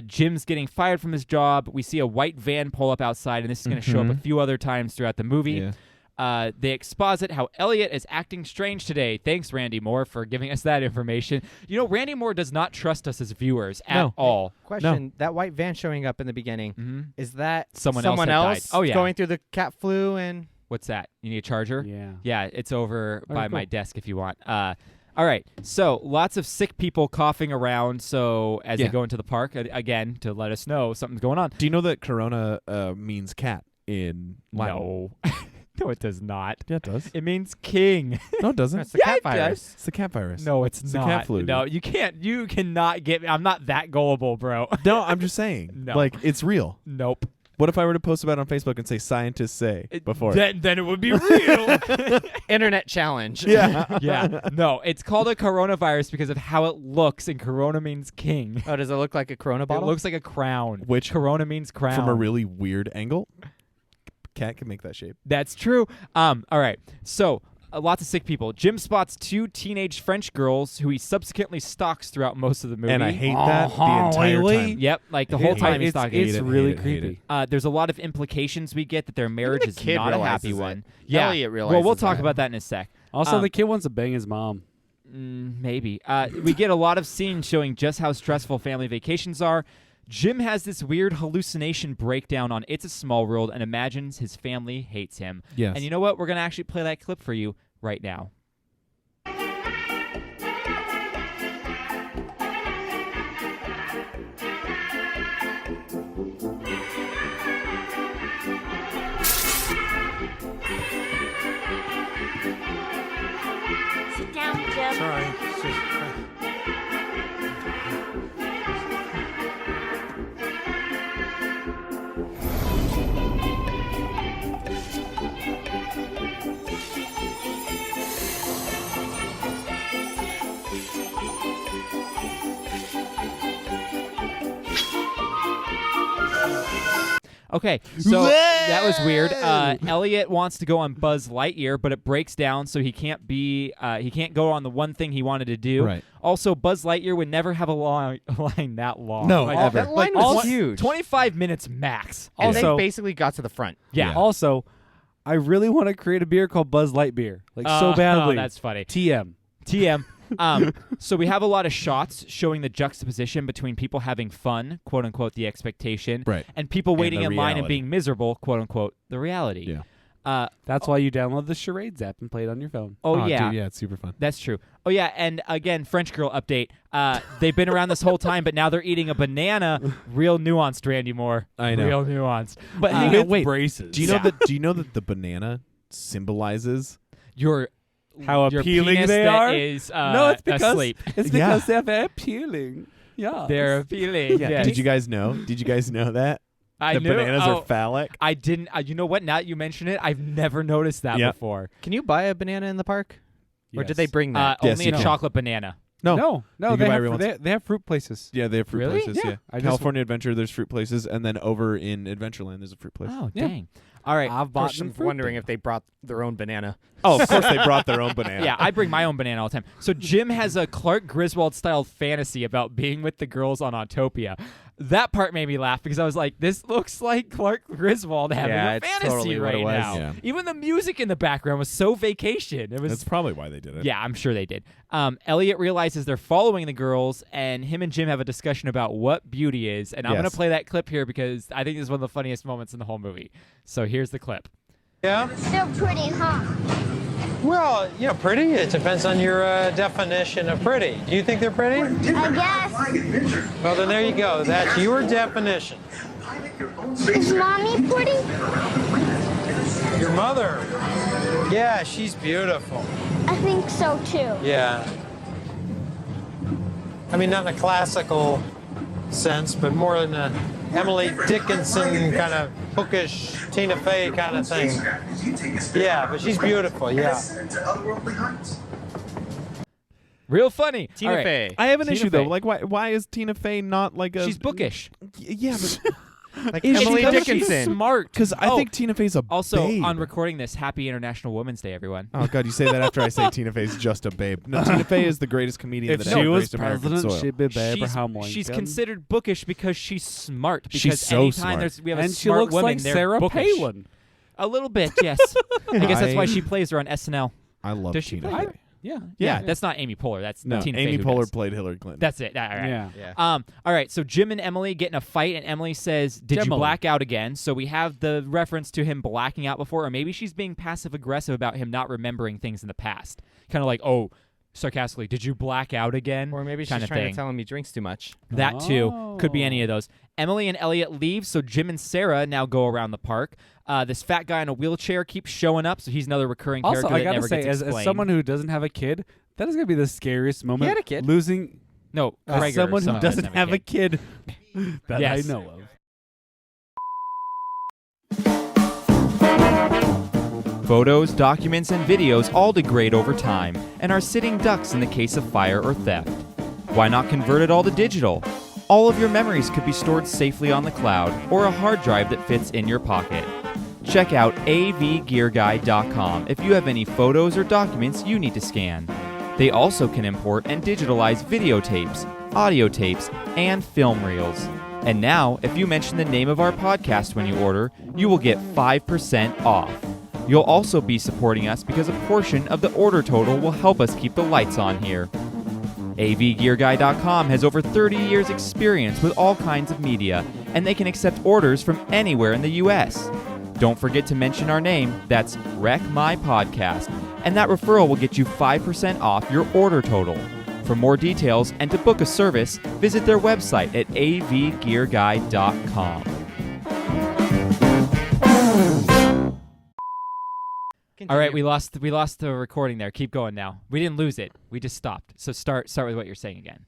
Jim's getting fired from his job. We see a white van pull up outside, and this is going to show up a few other times throughout the movie. Yeah. They exposit how Elliot is acting strange today. Thanks, Randy Moore, for giving us that information. You know, Randy Moore does not trust us as viewers at all. Question: that white van showing up in the beginning, is that Someone else had died. Oh, yeah. going through the cat flu and What's that? You need a charger? Yeah. Yeah, it's over by my cool. desk if you want. All right, so lots of sick people coughing around. So as they go into the park, again, to let us know something's going on. Do you know that Corona means cat in Latin? No. No, it does not. Yeah, it does. It means king. No, it doesn't. That's the cat it virus. does. It's the cat virus. No, it's It's not. the cat flu, No, dude. you can't. You cannot get me. I'm not that gullible, bro. No, I'm just saying. No. Like, it's real. Nope. What if I were to post about it on Facebook and say scientists say before? Then it would be real. Internet challenge. Yeah. Yeah. No, it's called a coronavirus because of how it looks, and corona means king. Oh, does it look like a Corona It bottle? looks like a crown. Which- corona means crown. From a really weird angle. Cat can make that shape. That's true. All right. So lots of sick people. Jim spots 2 teenage French girls who he subsequently stalks throughout most of the movie. And I hate that the entire really? time. Yep, like the whole time he's stalking. It's Hate it, really hate it, hate creepy. it. There's a lot of implications we get that their marriage the is kid not a happy realizes it. one. Yeah. Elliot Well, we'll realizes talk that. about that in a sec. Also, the kid wants to bang his mom. Maybe. We get a lot of scenes showing just how stressful family vacations are. Jim has this weird hallucination breakdown on It's a Small World and imagines his family hates him. Yes. And you know what? We're going to actually play that clip for you right now. Sit down, Jim. Sorry. Okay, so that was weird. Elliot wants to go on Buzz Lightyear, but it breaks down, so he can't go on the one thing he wanted to do. Right. Also, Buzz Lightyear would never have a line that long. No, Like, ever. That line was huge. 25 minutes max. And Also- they basically got to the front. Yeah. Also, I really want to create a beer called Buzz Light Beer, like so badly. Oh, that's funny. TM. So we have a lot of shots showing the juxtaposition between people having fun, quote unquote, the expectation, Right. and people waiting the in line and reality. being miserable, quote unquote, the reality. Yeah. That's why you download the Charades app and play it on your phone. Oh, yeah. Dude, yeah, it's super fun. That's true. Oh, yeah, and again, French girl update. They've been around this whole time, but now they're eating a banana. Real nuanced, Randy Moore. I know. Real nuanced. But hang on, wait. braces. Do you know that? Do you know that the banana symbolizes? How your appealing penis they that are? is, No, it's because asleep. Yeah. they're very appealing. Yeah. They're appealing. Yeah. Yes. Did you guys know? Did you guys know that? I the knew. bananas Oh, are phallic. I didn't. You know what? Now that you mention it, I've never noticed that Yep. before. Can you buy a banana in the park? Or did they Yes. bring that? Yes, Only you a can. chocolate banana. No. No, You they can buy have, real ones. they have fruit places. Yeah, they have fruit Really? places. Yeah. Yeah. I just- California Adventure, there's fruit places, and then over in Adventureland, there's a fruit place. Oh, Yeah. dang. All right. I've bought I'm some fruit. wondering if they brought their own banana. Oh, of course they brought their own banana. Yeah, I bring my own banana all the time. So Jim has a Clark Griswold-style fantasy about being with the girls on Autopia. That part made me laugh because I was like, this looks like Clark Griswold having Yeah, a it's fantasy totally what right it was. now. Yeah. Even the music in the background was so vacation. It was That's probably why they did it. Yeah, I'm sure they did. Elliot realizes they're following the girls, and him and Jim have a discussion about what beauty is. And I'm Yes. going to play that clip here because I think this is one of the funniest moments in the whole movie. So here's the clip. Yeah? Still pretty, huh? Well, pretty. It depends on your definition of pretty. Do you think they're pretty? I guess. Well, then there you go. That's your definition. Is mommy pretty? Your mother. Yeah, she's beautiful. I think so too. Yeah. I mean, not in a classical sense, but more in a Emily Dickinson kind of bookish Tina Fey kind of thing. Yeah, but she's beautiful, yeah. Real funny. Tina All right. Fey. I have an Tina issue though. Fey. Like, why is Tina Fey not like a? She's bookish. Yeah, but Like Is she Emily because She's Dickinson. smart. because I think Tina Fey's a Also, babe. on recording this, Happy International Women's Day, everyone. Oh God, you say that after I say Tina Fey's just a babe. No, Tina Fey is the greatest comedian If that she ever was graced American president, soil. she'd be Abraham Lincoln. She's considered bookish because she's smart. Because She's so anytime smart. we have a and she smart looks woman, like they're Sarah bookish. Palin. A little bit, yes. I guess that's why she plays her on SNL. I love Does she Tina play? Fey. Yeah, that's not Amy Poehler. That's No, Tina Fey Amy who Poehler does. played Hillary Clinton. That's it. All right. Yeah. Yeah. All right. So Jim and Emily get in a fight, and Emily says, "Did you Gemily. black out again?" So we have the reference to him blacking out before, or maybe she's being passive aggressive about him not remembering things in the past. Kind of like, "Oh, sarcastically, did you black out again?" Or maybe she's Kinda trying thing. to tell him he drinks too much. That too could be any of those. Emily and Elliot leave, so Jim and Sarah now go around the park. This fat guy in a wheelchair keeps showing up, so he's another recurring Also, character I that gotta never say, gets as explained. someone who doesn't have a kid, that is gonna be the scariest moment. had a kid. Losing no, as Gregor, someone who someone doesn't doesn't have a kid that Yes. I know of. Photos, documents, and videos all degrade over time and are sitting ducks in the case of fire or theft. Why not convert it all to digital? All of your memories could be stored safely on the cloud or a hard drive that fits in your pocket. Check out avgearguide.com if you have any photos or documents you need to scan. They also can import and digitalize videotapes, audio tapes, and film reels. And now, if you mention the name of our podcast when you order, you will get 5% off. You'll also be supporting us because a portion of the order total will help us keep the lights on here. avgearguy.com has over 30 years experience with all kinds of media, and they can accept orders from anywhere in the US. Don't forget to mention our name, that's Rec My Podcast, and that referral will get you 5% off your order total. For more details and to book a service, visit their website at avgearguy.com. All right, we lost the recording there. Keep going now. We didn't lose it. We just stopped. So start with what you're saying again.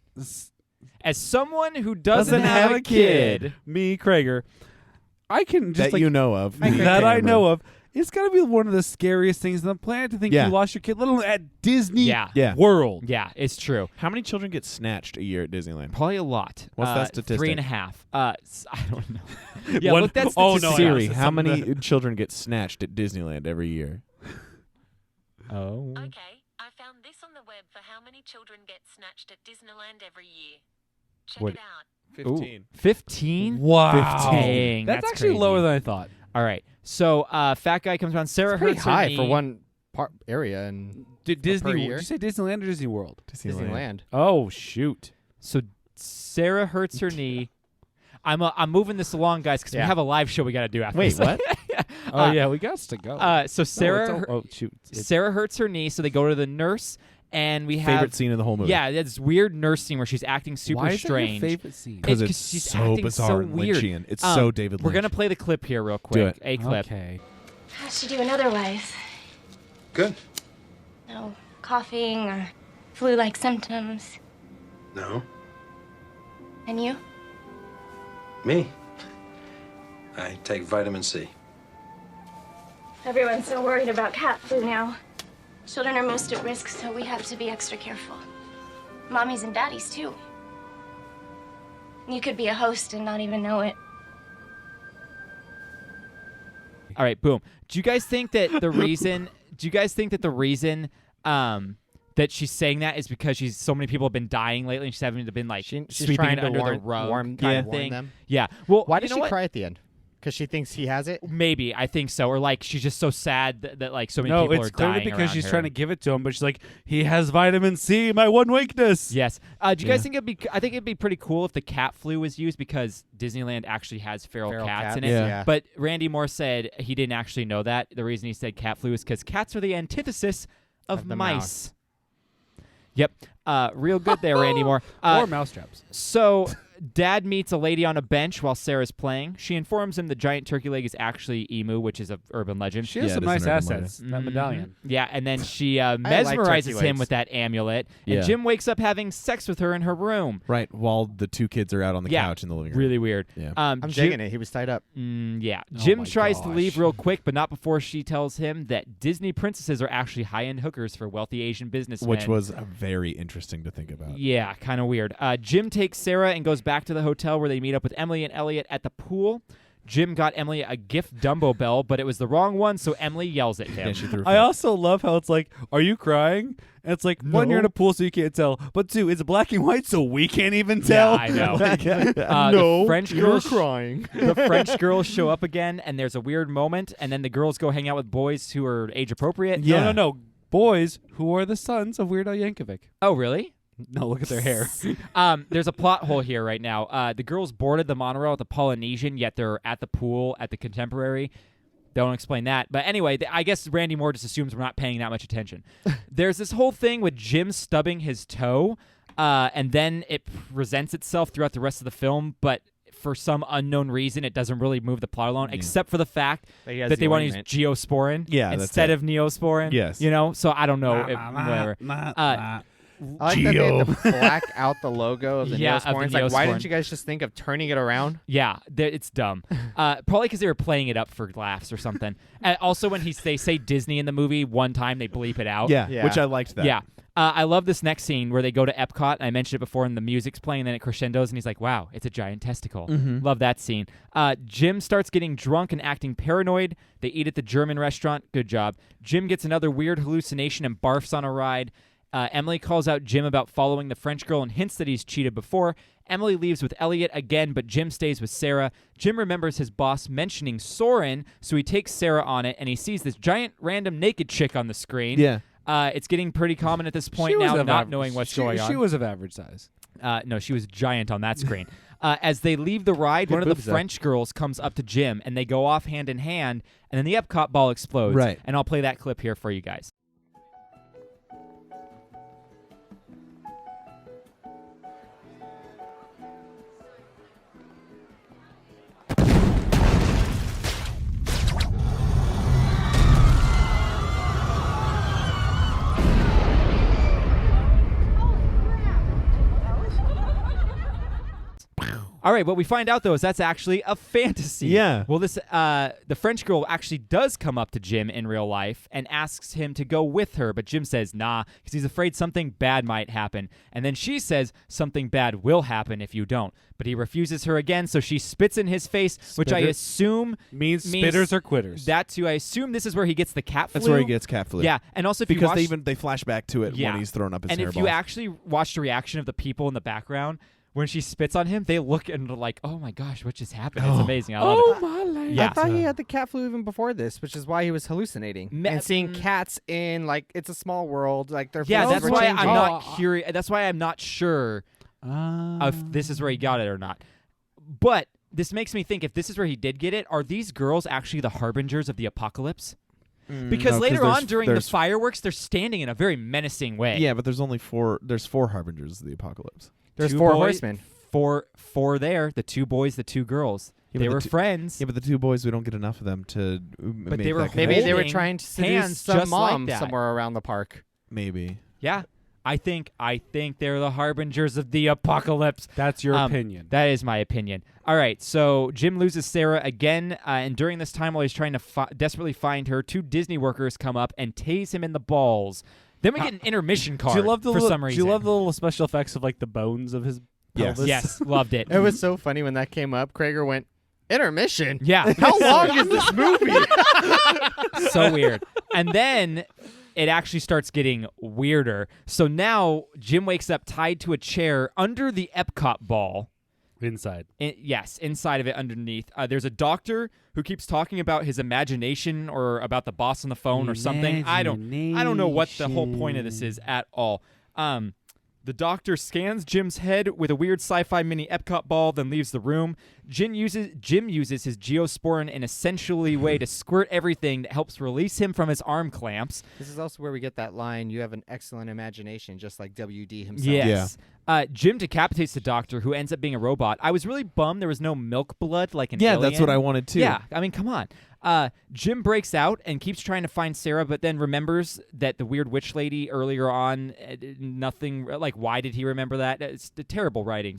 As someone who doesn't have a kid, me, Krager, I can just that you know of. that I know of. It's got to be one of the scariest things on the planet to think Yeah. you lost your kid, let alone at Disney Yeah. World. Yeah, it's true. How many children get snatched a year at Disneyland? Probably a lot. What's that statistic? 3.5. I don't know. Yeah, One- look that oh, statistic. no, Siri, yeah, how something many children get snatched at Disneyland every year? Oh. Okay, I found this on the web for how many children get snatched at Disneyland every year. Check What- it out. 15. 15? Wow. Dang, That's actually crazy. lower than I thought. All right. So, Fat Guy comes around. Sarah Pretty hurts her high knee. for one area in Disney. per Did year? you say Disneyland or Disney World? Disneyland. Oh shoot. So Sarah hurts her knee. I'm moving this along, guys, because we Yeah. have a live show we got to do after. Wait, this. what? Oh yeah, we got to go. So Sarah, oh shoot. Sarah hurts her knee, so they go to the nurse, and we have Favorite scene of the whole movie? Yeah, that's weird nurse scene where she's acting super Why is strange. that your favorite scene? Because It's it's 'cause she's so acting bizarre so and weird. Lynchian. It's so David Lynch. We're gonna play the clip here real quick. it. A clip. Okay. How's she doing otherwise? Good. No coughing or flu-like symptoms. No. And you? Me. I take vitamin C. Everyone's so worried about cat flu now. Children are most at risk, so we have to be extra careful. Mommies and daddies, too. You could be a host and not even know it. All right, boom. Do you guys think that the reason? That she's saying that is because so many people have been dying lately, and she's having to been like She's sweeping trying it to under the warn, rug warn, kind of warn thing. them. Yeah. Well, Why you does know she what? cry at the end? Because she thinks he has it? Maybe I think so, or like she's just so sad that like so many No, people it's are dying clearly because around she's her. trying to give it to him, but she's like, he has vitamin C, my one weakness. Yes. Do you guys think it'd be? I think it'd be pretty cool if the cat flu was used because Disneyland actually has feral cats in it. Yeah. But Randy Moore said he didn't actually know that. The reason he said cat flu is because cats are the antithesis of the mice. mouse. Yep. Real good there, Randy Moore. Or mousetraps. So, Dad meets a lady on a bench while Sarah's playing. She informs him the giant turkey leg is actually Emu, which is an urban legend. She has Yeah, some it is nice an urban assets. That Mhm. medallion. Yeah, and then she like mesmerizes turkey him legs. with that amulet. Yeah. And Jim wakes up having sex with her in her room. Right, while the two kids are out on the Yeah, couch in the living room. Really weird. Yeah. I'm Jim, digging it. He was tied up. Yeah. Oh Jim my tries to leave gosh. real quick, but not before she tells him that Disney princesses are actually high-end hookers for wealthy Asian businessmen. Which was very interesting to think about. Yeah, kind of weird. Jim takes Sarah and goes back to the hotel where they meet up with Emily and Elliot at the pool. Jim got Emily a gift Dumbo bell, but it was the wrong one, so Emily yells at him. Yeah, she threw I also love how it's like, are you crying? And it's like, one, you're in a pool, so you can't tell. But two, it's black and white, so we can't even tell. Yeah, I know. No, the French you're girls crying. The French girls show up again, and there's a weird moment, and then the girls go hang out with boys who are age appropriate. Yeah. No. Boys who are the sons of Weird Al Yankovic. Oh, really? No, look at their hair. There's a plot hole here right now. The girls boarded the monorail at the Polynesian, yet they're at the pool at the Contemporary. Don't explain that. But anyway, I guess Randy Moore just assumes we're not paying that much attention. There's this whole thing with Jim stubbing his toe, and then it presents itself throughout the rest of the film, but for some unknown reason, it doesn't really move the plot along, except for the fact He has that they the want to use ornament. Geosporin that's instead it. of Neosporin. Yes. You know? So I don't know. Whatever. I like that they had to black out the logo of the Yeah, of the Neosporin. It's like, why Neosporin. didn't you guys just think of turning it around? Yeah, it's dumb. Probably because they were playing it up for laughs or something. And also, when they say Disney in the movie one time, they bleep it out. Yeah. which I liked that. Yeah. I love this next scene where they go to Epcot. And I mentioned it before, and the music's playing, and then it crescendos, and he's like, wow, it's a giant testicle. Love that scene. Jim starts getting drunk and acting paranoid. They eat at the German restaurant. Good job. Jim gets another weird hallucination and barfs on a ride. Emily calls out Jim about following the French girl and hints that he's cheated before. Emily leaves with Elliot again, but Jim stays with Sarah. Jim remembers his boss mentioning Soren, so he takes Sarah on it, and he sees this giant random naked chick on the screen. Yeah. It's getting pretty common at this point She was now, of not aver- knowing what's she- going on. She was of average size. No, she was giant on that screen. As they leave the ride, Good one of the boobs, though. French girls comes up to Jim, and they go off hand in hand, and then the Epcot ball explodes. Right. And I'll play that clip here for you guys. All right, what we find out, though, is that's actually a fantasy. Yeah. Well, the French girl actually does come up to Jim in real life and asks him to go with her, but Jim says nah, because he's afraid something bad might happen. And then she says something bad will happen if you don't. But he refuses her again, so she spits in his face, which I assume means spitters or quitters. That too. I assume this is where he gets the cat flu. That's where he gets cat flu. Yeah, and also if because you watch, they flash back to it when he's throwing up his and hairballs. if you actually watch the reaction of the people in the background, when she spits on him, they look and are like, "Oh my gosh, what just happened?" It's amazing. I love it. My life. Yeah. I thought he had the cat flu even before this, which is why he was hallucinating and seeing cats in It's a Small World. Like they're that's why changing. I'm not curious. That's why I'm not sure if this is where he got it or not. But this makes me think: if this is where he did get it, are these girls actually the harbingers of the apocalypse? Because later on during the fireworks, they're standing in a very menacing way. Yeah, but there's only 4. There's 4 harbingers of the apocalypse. There's 2 4 boys, horsemen. Four there. The 2 boys, the 2 girls. Yeah, they were friends. Yeah, but the 2 boys, we don't get enough of them to. But make they were that Maybe they were holding trying to seduce hands some just like mom that. somewhere around the park. Maybe. Yeah. I think they're the harbingers of the apocalypse. That's your opinion. That is my opinion. All right, so Jim loses Sarah again, and during this time while he's trying to desperately find her, 2 Disney workers come up and tase him in the balls. Then we get an intermission card for some reason. Do you love the little special effects of the bones of his pelvis? Yes, loved it. It was so funny when that came up. Krager went, intermission? Yeah. How long is this movie? So weird. And then it actually starts getting weirder. So now Jim wakes up tied to a chair under the Epcot ball. Inside. Inside of it underneath. There's a doctor who keeps talking about his imagination or about the boss on the phone or something. I don't know what the whole point of this is at all. The doctor scans Jim's head with a weird sci-fi mini Epcot ball, then leaves the room. Jim uses his Geosporin in essentially way to squirt everything that helps release him from his arm clamps. This is also where we get that line, you have an excellent imagination, just like WD himself. Yes. Yeah. Jim decapitates the doctor, who ends up being a robot. I was really bummed there was no milk blood like an alien. Yeah, that's what I wanted too. Yeah, I mean, come on. Jim breaks out and keeps trying to find Sarah, but then remembers that the weird witch lady earlier on, nothing, why did he remember that? It's terrible writing.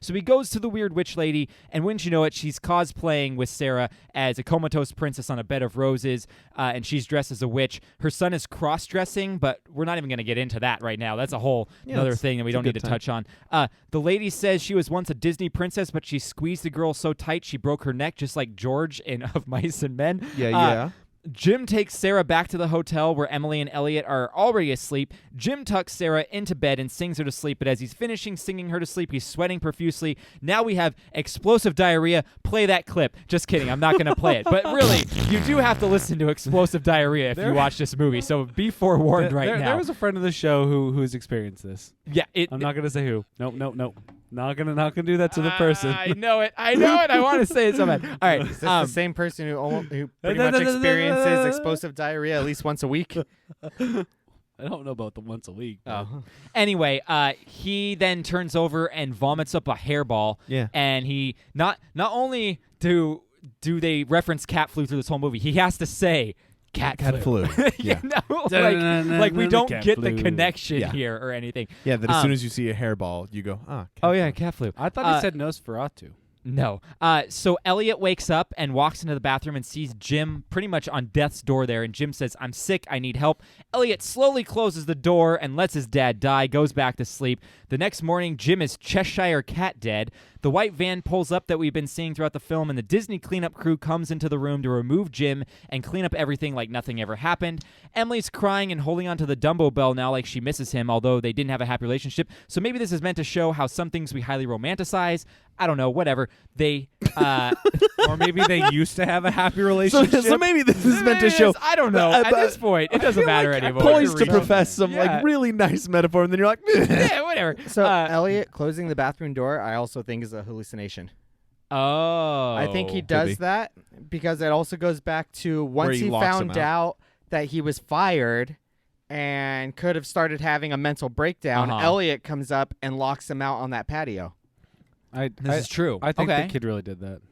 So he goes to the weird witch lady, and wouldn't you know it, she's cosplaying with Sarah as a comatose princess on a bed of roses, and she's dressed as a witch. Her son is cross-dressing, but we're not even going to get into that right now. That's a whole another thing that we don't need to touch on. The lady says she was once a Disney princess, but she squeezed the girl so tight she broke her neck, just like George in Of Mice and Men. Yeah. Jim takes Sarah back to the hotel where Emily and Elliot are already asleep. Jim tucks Sarah into bed and sings her to sleep, but as he's finishing singing her to sleep, he's sweating profusely. Now we have explosive diarrhea. Play that clip. Just kidding. I'm not going to play it. But really, you do have to listen to explosive diarrhea if you watch this movie, so be forewarned now. There was a friend of the show who's experienced this. Yeah. I'm not going to say who. Nope. Not gonna do that to the person. I know it. I want to say it so bad. All right. Is this the same person who pretty much experiences explosive diarrhea at least once a week? I don't know about the once a week. Oh. Anyway, he then turns over and vomits up a hairball. Yeah. And he not only do they reference cat flu through this whole movie, he has to say cat flu. Yeah. Like we don't cat get flu. the connection here or anything. Yeah, that as soon as you see a hairball, you go, cat flu. I thought he said Nosferatu. No. So Elliot wakes up and walks into the bathroom and sees Jim pretty much on death's door there, and Jim says, "I'm sick, I need help." Elliot slowly closes the door and lets his dad die, goes back to sleep. The next morning, Jim is Cheshire Cat dead. The white van pulls up that we've been seeing throughout the film, and the Disney cleanup crew comes into the room to remove Jim and clean up everything like nothing ever happened. Emily's crying and holding onto the Dumbo bell now like she misses him, although they didn't have a happy relationship. So maybe this is meant to show how some things we highly romanticize. I don't know, whatever. They, or maybe they used to have a happy relationship. So maybe this is meant to show. I don't know. At this point, it doesn't matter anymore. Poised to profess some really nice metaphor, and then you're like, yeah, whatever. So Elliot closing the bathroom door, I also think is a hallucination. Oh. I think he does that because it also goes back to once he found out that he was fired and could have started having a mental breakdown, Elliot comes up and locks him out on that patio. This is true. I think the kid really did that.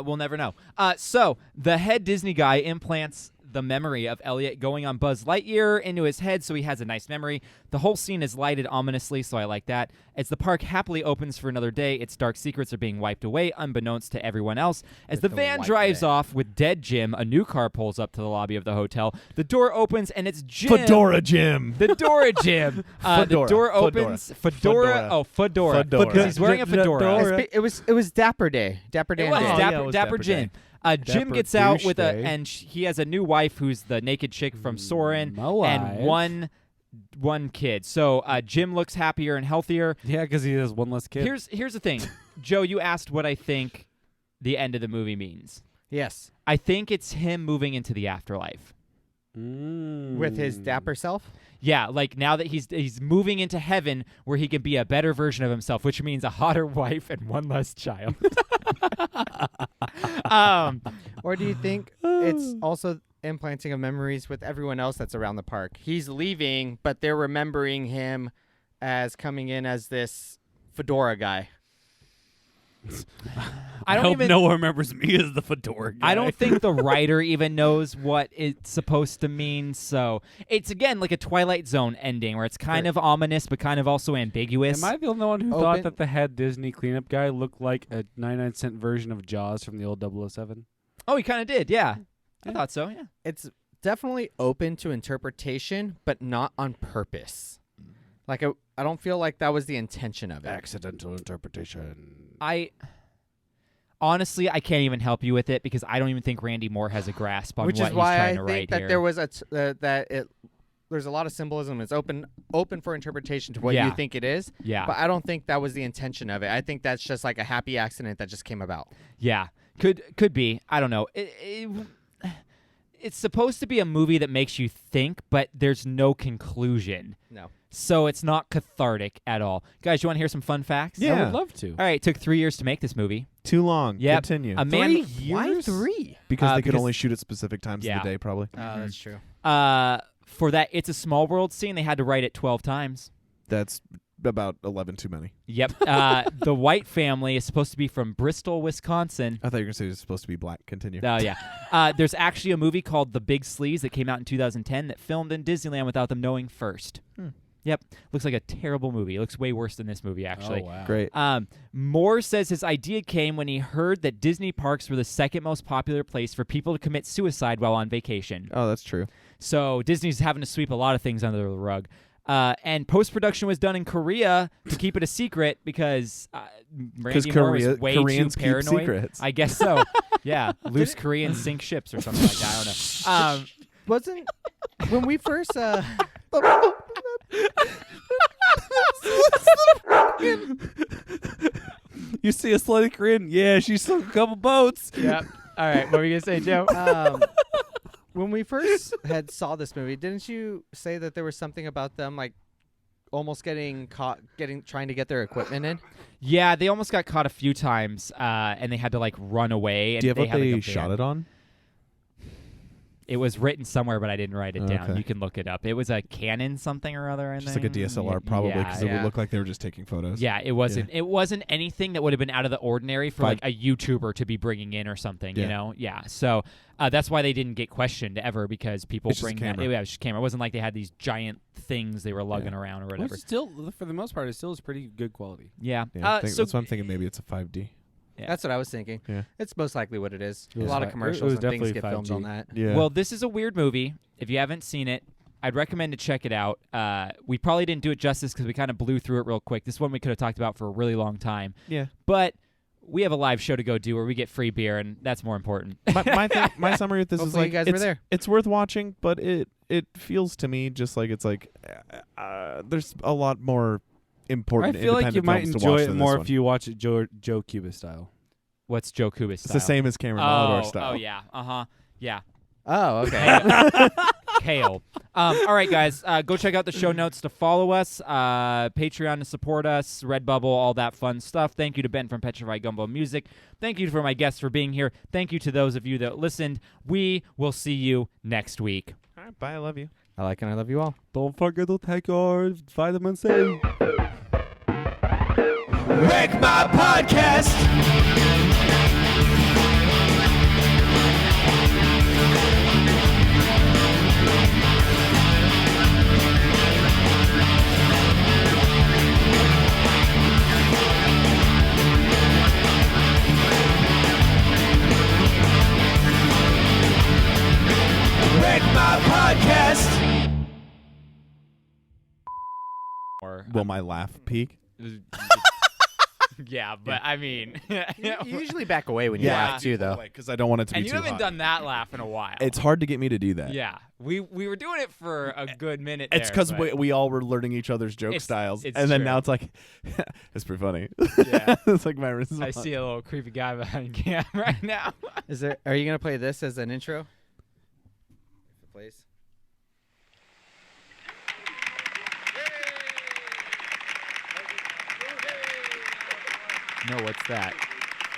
We'll never know. So the head Disney guy implants the memory of Elliot going on Buzz Lightyear into his head, so he has a nice memory. The whole scene is lighted ominously, so I like that. As the park happily opens for another day, its dark secrets are being wiped away, unbeknownst to everyone else. As the van drives off with dead Jim, a new car pulls up to the lobby of the hotel. The door opens, and it's Jim. Fedora Jim. Fedora Jim. The door opens. Fedora. Oh, Fedora. Because he's wearing a fedora. It was Dapper Day. Dapper Day. It was and Dapper Jim. Jim gets out with and he has a new wife who's the naked chick from Soren, and one kid. So Jim looks happier and healthier. Yeah, because he has one less kid. Here's the thing, Joe. You asked what I think the end of the movie means. Yes. I think it's him moving into the afterlife. With his dapper self? Yeah, like now that he's moving into heaven where he can be a better version of himself, which means a hotter wife and one less child. Or do you think it's also implanting of memories with everyone else that's around the park? He's leaving, but they're remembering him as coming in as this fedora guy. I hope no one remembers me as the fedora guy. I don't think the writer even knows what it's supposed to mean. So it's, again, like a Twilight Zone ending where it's kind of ominous but kind of also ambiguous. Am I the only one who thought that the head Disney cleanup guy looked like a 99-cent version of Jaws from the old 007? Oh, he kind of did, yeah. I thought so, yeah. It's definitely open to interpretation, but not on purpose. Like, I don't feel like that was the intention of it. Accidental interpretation. Honestly, I can't even help you with it because I don't even think Randy Moore has a grasp on what he's trying to write here. Which is why I think that there was there's a lot of symbolism. It's open for interpretation to what you think it is. Yeah. But I don't think that was the intention of it. I think that's just like a happy accident that just came about. Yeah. Could be. I don't know. It's supposed to be a movie that makes you think, but there's no conclusion. No. So it's not cathartic at all. Guys, you want to hear some fun facts? Yeah. I would love to. All right, it took 3 years to make this movie. Too long. Yep. Continue. 3 years? Why 3? Because they could only shoot at specific times of the day, probably. Oh, that's true. For that It's a Small World scene, they had to write it 12 times. That's about 11 too many. Yep. The White family is supposed to be from Bristol, Wisconsin. I thought you were going to say it's supposed to be black. Continue. Oh, yeah. There's actually a movie called The Big Sleaze that came out in 2010 that filmed in Disneyland without them knowing first. Yep. Looks like a terrible movie. It looks way worse than this movie, actually. Oh, wow. Great. Moore says his idea came when he heard that Disney parks were the second most popular place for people to commit suicide while on vacation. Oh, that's true. So Disney's having to sweep a lot of things under the rug. And post-production was done in Korea to keep it a secret because Randy Moore was way Koreans too paranoid. keep secrets. I guess so. Yeah. Loose Koreans sink ships or something like that. I don't know. Wasn't when we first You see a slutty Korean? Yeah, she sunk a couple boats. Yep. All right, what were you gonna say, Joe? When we first saw this movie, didn't you say that there was something about them like almost getting caught, trying to get their equipment in? Yeah, they almost got caught a few times, and they had to like run away. And do you have they what they shot it on? It was written somewhere, but I didn't write it down. Okay. You can look it up. It was a Canon something or other. Just like a DSLR, probably, because it would look like they were just taking photos. Yeah, it wasn't. It wasn't anything that would have been out of the ordinary for like a YouTuber to be bringing in or something. You know, So that's why they didn't get questioned ever, because people bring that. It was just camera. It wasn't like they had these giant things they were lugging around or whatever. Which still, for the most part, it still is pretty good quality. Yeah. That's what I'm thinking. Maybe it's a 5D. Yeah. That's what I was thinking. Yeah. It's most likely what it is. Yeah. A lot of commercials and things get 5G. filmed on that. Yeah. Well, this is a weird movie. If you haven't seen it, I'd recommend to check it out. We probably didn't do it justice because we kind of blew through it real quick. This one we could have talked about for a really long time. Yeah. But we have a live show to go do where we get free beer, and that's more important. My summary with this is like, you guys were there. It's worth watching, but it feels to me just like it's like there's a lot more important. I feel like you might enjoy it more if you you watch it Joe Cuba style. What's Joe Kuba's style? It's the same as Cameron Malador style. Oh, yeah. Uh-huh. Yeah. Oh, okay. Kale. All right, guys. Go check out the show notes to follow us, Patreon to support us, Redbubble, all that fun stuff. Thank you to Ben from Petrified Gumbo Music. Thank you for my guests for being here. Thank you to those of you that listened. We will see you next week. All right, bye. I love you. I like and I love you all. Don't forget to take your vitamin C. Wreck My Podcast. Will my laugh peak? Yeah, but I mean, you usually back away when you laugh too, though. Because I don't want it to be and you too haven't hot. done that laugh in a while. It's hard to get me to do that. Yeah, we were doing it for a good minute. It's because we all were learning each other's joke styles, and then now it's like, it's pretty funny. Yeah, it's like my response. I see a little creepy guy behind cam right now. Are you gonna play this as an intro? Please. No, what's that?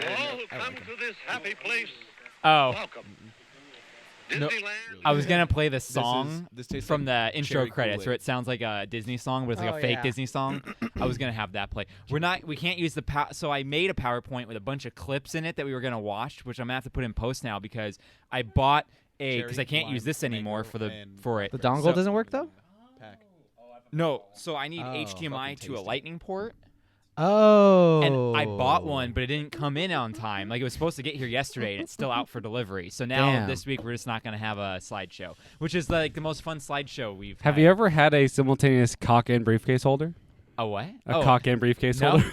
All who come to this happy place, oh, welcome. No, Disneyland. I was gonna play the song this tastes from like the intro cherry credits, Kool-Aid. where it sounds like a Disney song, but it's like a fake Disney song. I was gonna have that play. We can't use the so I made a PowerPoint with a bunch of clips in it that we were gonna watch, which I'm gonna have to put in post now because I bought because I can't use this anymore for it. The dongle doesn't work though. No, so I need HDMI to a lightning port. Oh. And I bought one, but it didn't come in on time. Like, it was supposed to get here yesterday, and it's still out for delivery. So now this week we're just not going to have a slideshow, which is like the most fun slideshow we've had. Have you ever had a simultaneous cock and briefcase holder? A what? A cock and briefcase holder?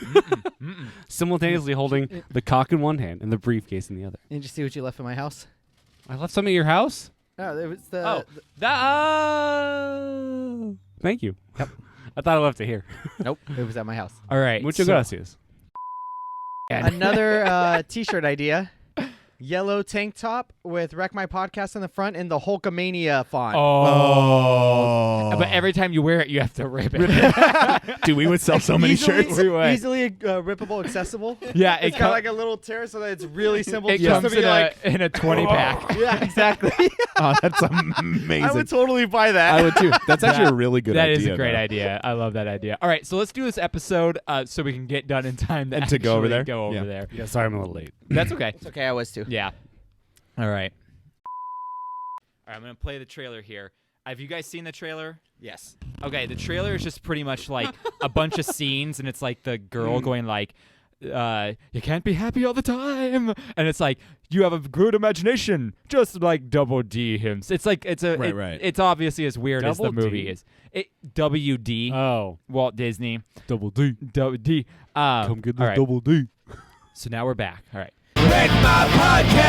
Simultaneously holding the cock in one hand and the briefcase in the other. Did you see what you left in my house? I left some at your house? No, it was the... Thank you. Yep. I thought I left it here. Nope, it was at my house. All right. Muchas gracias. Another T-shirt idea. Yellow tank top with Wreck My Podcast on the front and the Hulkamania font. Oh. But every time you wear it, you have to rip it. Dude, we would sell so many shirts. Easily rippable, accessible. Yeah. It's got like a little tear so that it's really simple. It just comes to be in a 20-pack. Yeah, exactly. Oh, that's amazing. I would totally buy that. I would too. That's actually a really good idea. That is a great though. idea. I love that idea. All right, so let's do this episde so we can get done in time to go over there. Go over there. Yeah, sorry I'm a little late. That's okay. It's okay, I was too. Yeah. All right. All right, I'm going to play the trailer here. Have you guys seen the trailer? Yes. Okay, the trailer is just pretty much like a bunch of scenes, and it's like the girl going like, you can't be happy all the time. And it's like, you have a good imagination, just like Double D hymns. It's like, it's obviously as weird as the movie is. WD. Oh. Walt Disney. Double D. Double D. Come get this all right. Double D. So now we're back. All right. Wreck My Podcast.